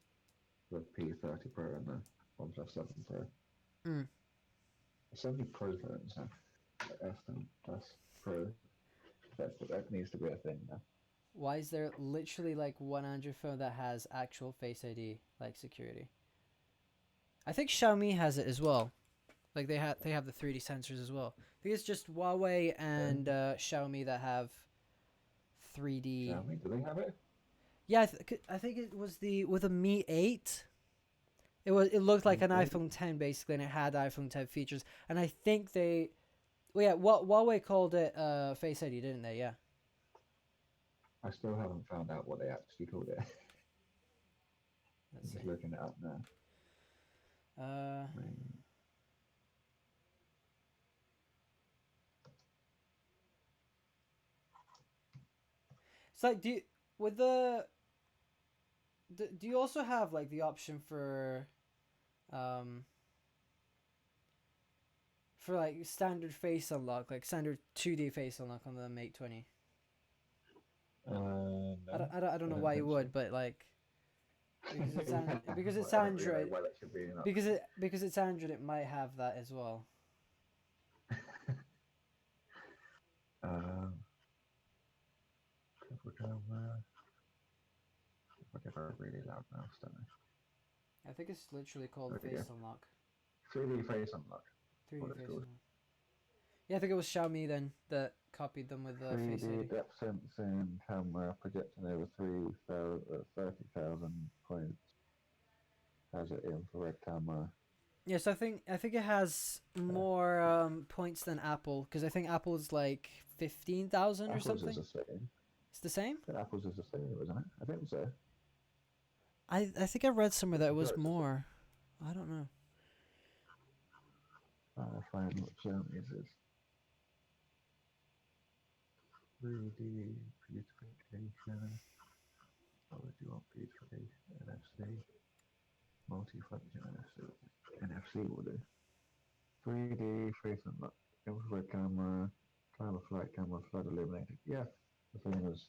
the P30 Pro and the OnePlus 7 Pro. Mm. So many Pro phones now. Like S10 Plus Pro. That needs to be a thing now. Why is there literally like 100 phone that has actual Face ID like security? I think Xiaomi has it as well. Like they have the 3D sensors as well. I think it's just Huawei and Xiaomi that have 3D. Xiaomi, do they have it? Yeah, I think it was the with a Mi 8. It looked like an iPhone 10 basically, and it had iPhone 10 features. And I think they, well, yeah, Huawei called it Face ID, didn't they? Yeah. I still haven't found out what they actually called it. Let's I'm see. just looking it up now. It's like do you also have like the option um for like standard face unlock, like standard 2D face unlock on the Mate 20? No, I don't know why you would, but like because it's because it's I don't really know Android, why that should be an option. because it's Android, it might have that as well. Triple camera. If I get a really loud mouse, don't I think it's literally called There we face go. unlock. 3D face unlock. 3D What it's face called. unlock. Yeah, I think it was Xiaomi then that copied them with the Face 3D ID. depth sensing camera projecting over 30,000 points. Has it infrared camera? Yes, I think it has more points than Apple, because I think Apple's like 15,000 or Apple's something. is the same. It's the same. Apple's is the same, isn't it? I think so. I think I read somewhere that it was more. I don't know. I'll find what Xiaomi's is. 3D beautification. What would you want? Beautification, NFC, multi-function NFC. NFC will do. 3D face unlock, infrared camera, time of flight camera, flood illuminated. Yeah, the same as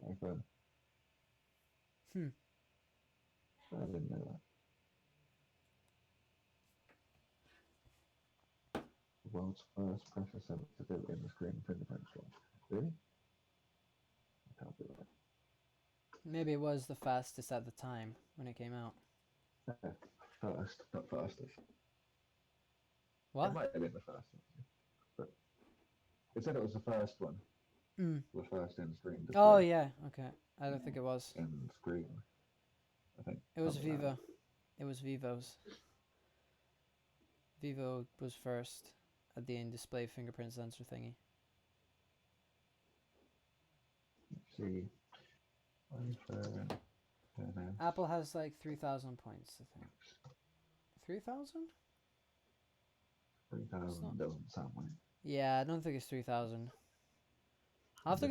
iPhone. I didn't know that. The world's first pressure sensitive in the screen fingerprint scan. Really? I can't do that. Maybe it was the fastest at the time when it came out. First, not fastest. What? It might have been the first one, but it said it was the first one. The first in-screen display. Oh yeah, okay. I don't think it was. In-screen, I think. It was Vivo. It was Vivo's. Vivo was first at the in-display fingerprint sensor thingy. Let's see. Apple has like 3,000 points, I think. 3,000? 3,000 doesn't sound right. Yeah, I don't think it's 3,000. I'll have to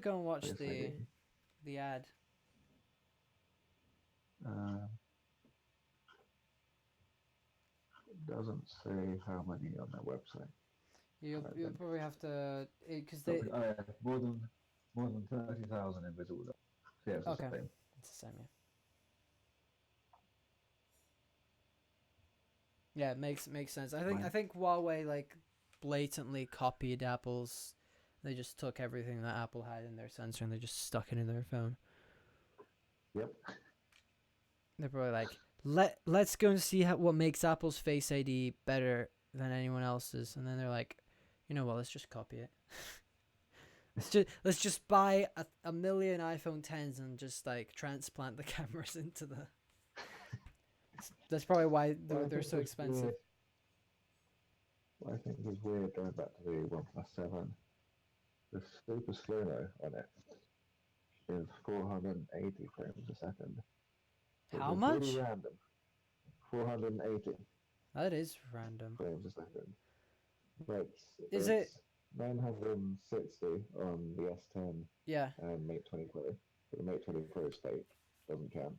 go and watch the ad. It doesn't say how many on their website. You'll probably have to, because they. More than 30,000 invisible. Yeah, it's the same. It's the same, yeah. Yeah, it makes sense. I think Huawei like blatantly copied Apple's. They just took everything that Apple had in their sensor and they just stuck it in their phone. Yep. They're probably like, let's go and see what makes Apple's Face ID better than anyone else's, and then they're like, you know what? Let's just copy it. let's just buy a million iPhone 10s and just like transplant the cameras into the. That's probably why they're so expensive. Weird. What I think is weird, going back to the OnePlus 7, the super slow-mo on it is 480 frames a second. How much? Really random. 480. That is random. Frames a second. Like, is it 960 on the S10? Yeah. And Mate 20 Pro. But the Mate 20 Pro state doesn't count.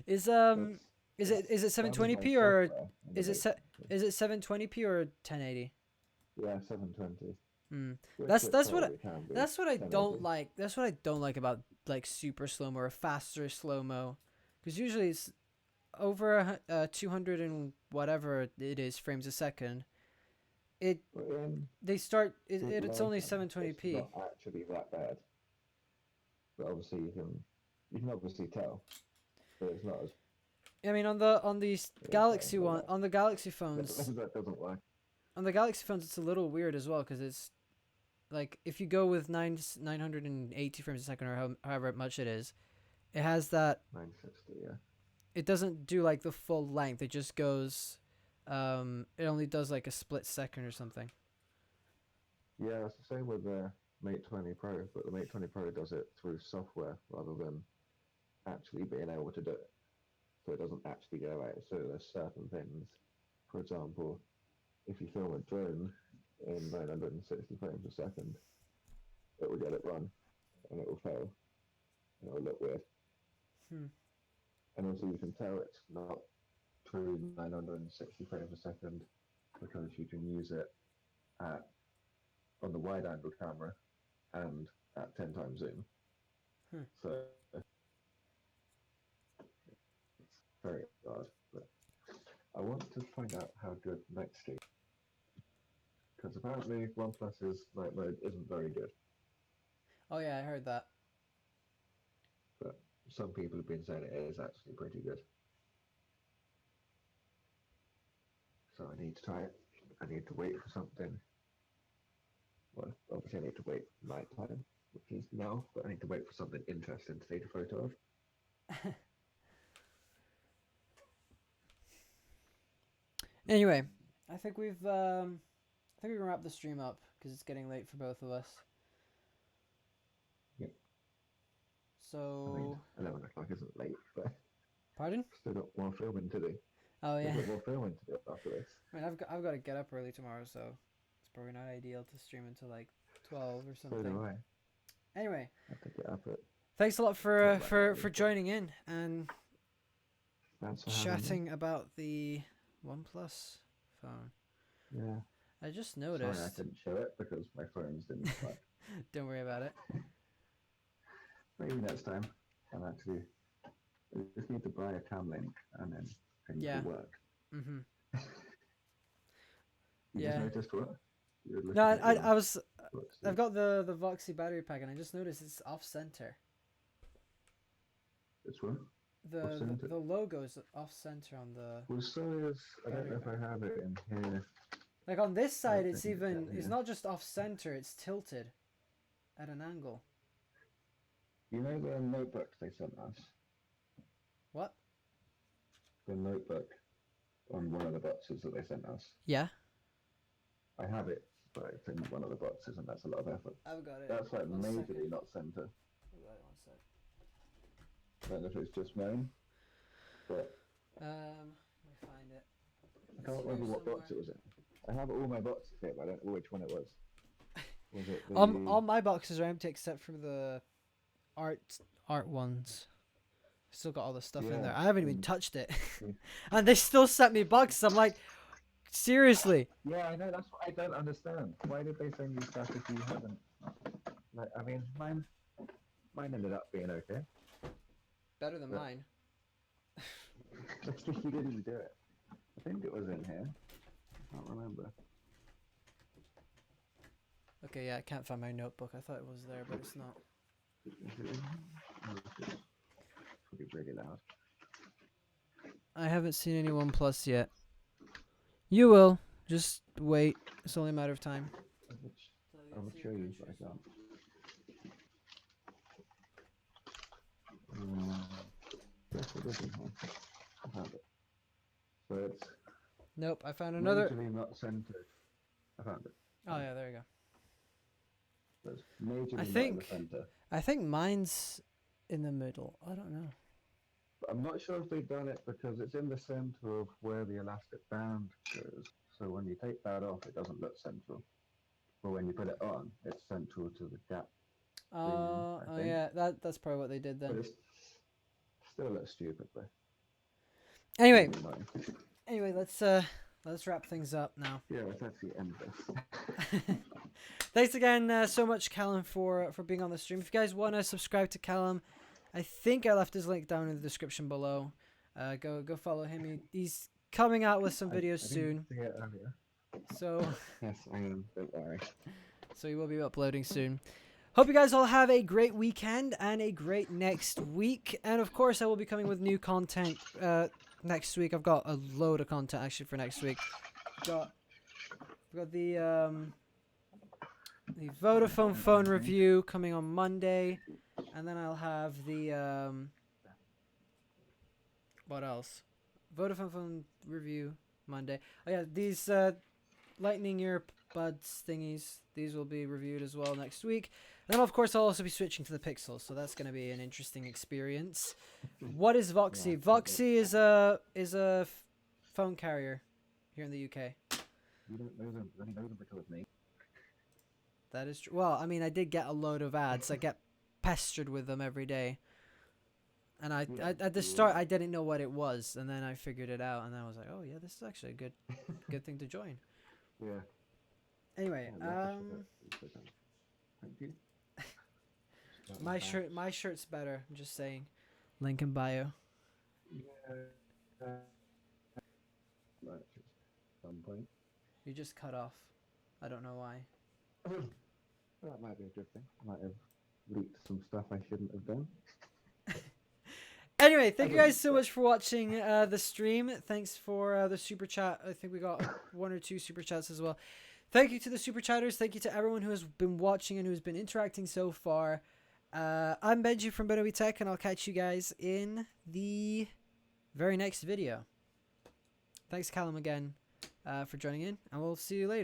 Is it 720p or is it 720p or 1080? Yeah, 720. That's what I don't like. That's what I don't like about like super slow mo or faster slow mo, because usually it's over 200 and whatever it is frames a second. It's only 720p. It's not actually that bad, but obviously you can obviously tell, but it's not as I mean, on these Galaxy well, on the Galaxy phones, that doesn't work. on the Galaxy phones, it's a little weird as well because it's like if you go with 980 frames a second or however much it is, it has that. 960, yeah. It doesn't do like the full length. It just goes. It only does like a split second or something. Yeah, it's the same with the Mate 20 Pro, but the Mate 20 Pro does it through software rather than actually being able to do it. So it doesn't actually go out. So there's certain things. For example, if you film a drone in 960 frames a second, it will get it run and it will fail and it will look weird. Hmm. And also you can tell it's not true 960 frames a second because you can use it on the wide angle camera and at 10 times zoom. So it's very hard. But I want to find out how good night stream, because apparently OnePlus's night mode isn't very good. Oh yeah, I heard that. But some people have been saying it is actually pretty good. So I need to try it. I need to wait for something. Well, obviously I need to wait for night time, which is now, but I need to wait for something interesting to take a photo of. Anyway, I think we can wrap the stream up because it's getting late for both of us. Yep. So. I mean, 11 o'clock isn't late, but. Pardon? Still got more filming to do. Oh yeah. Still got more filming to do after this. I mean, I've got to get up early tomorrow, so it's probably not ideal to stream until like 12 or something. So do I. Anyway. I have to get up at. Thanks a lot for joining in and chatting me. about the OnePlus phone. Yeah. I just noticed. Sorry, I couldn't show it because my phones didn't work. Don't worry about it. Maybe next time. I'm actually. I just need to buy a cam link and then things will work. Mm-hmm. You Yeah. just noticed what? No, I was. I've got the Voxy battery pack and I just noticed it's off center. It's what? The logo is off center on the. Well, so is. I don't know if I have it in here. Like on this side, it's even. It's not just off center. It's tilted, at an angle. You know the notebook they sent us? What? The notebook on one of the boxes that they sent us. Yeah. I have it, but it's in one of the boxes, and that's a lot of effort. I've got it. That's like majorly not center. I've got it, 1 sec. I don't know if it's just mine, but Let me find it. I can't remember what box it was in. I have all my boxes here, but I don't know which one it was. Was it the... All my boxes are empty except for the art ones. Still got all the stuff in there. I haven't even touched it, and they still sent me boxes. I'm like, seriously. Yeah, I know. That's what I don't understand. Why did they send you stuff if you haven't? Like, I mean, mine ended up being okay. Better than mine. You didn't do it. I think it was in here. I can't remember. Okay, yeah, I can't find my notebook. I thought it was there, but it's not. Pretty really loud. I haven't seen any OnePlus yet. You will. Just wait. It's only a matter of time. I will show you, but I can't. Yes, it is in here. I found it. So it's... Nope, I found another... Majorly not centered. I found it. Oh yeah, there you go. So it's majorly I not in think... the center. I think mine's in the middle. I don't know. But I'm not sure if they've done it because it's in the center of where the elastic band goes. So when you take that off, it doesn't look central. But when you put it on, it's central to the gap. Oh yeah, that's probably what they did then. But it still looks stupid, though. Anyway, let's wrap things up now. Yeah, let's actually end this. Thanks again so much, Callum, for being on the stream. If you guys want to subscribe to Callum, I think I left his link down in the description below. Go follow him. He's coming out with some videos soon. So yes, I am. Don't worry. So he will be uploading soon. Hope you guys all have a great weekend and a great next week. And of course, I will be coming with new content next week. I've got a load of content actually for next week. Got the Vodafone phone review coming on Monday, and then I'll have the what else? Vodafone phone review Monday. Oh yeah, these Lightning earbuds thingies. These will be reviewed as well next week. And then of course I'll also be switching to the Pixel, so that's going to be an interesting experience. What is Voxy? Voxy is a phone carrier here in the UK. That is true. Well, I mean, I did get a load of ads. I get pestered with them every day. And at the start, I didn't know what it was, and then I figured it out, and then I was like, oh yeah, this is actually a good thing to join. Yeah. Anyway, Thank you. my shirt's better. I'm just saying. Link in bio. Yeah. Some point. You just cut off. I don't know why. That might be a good thing. I might have leaked some stuff I shouldn't have done. Anyway, thank you guys so much for watching the stream. Thanks for the super chat. I think we got 1 or 2 super chats as well. Thank you to the super chatters. Thank you to everyone who has been watching and who's been interacting so far. I'm Benji from BenObi Tech, and I'll catch you guys in the very next video. Thanks, Callum, again for joining in, and we'll see you later.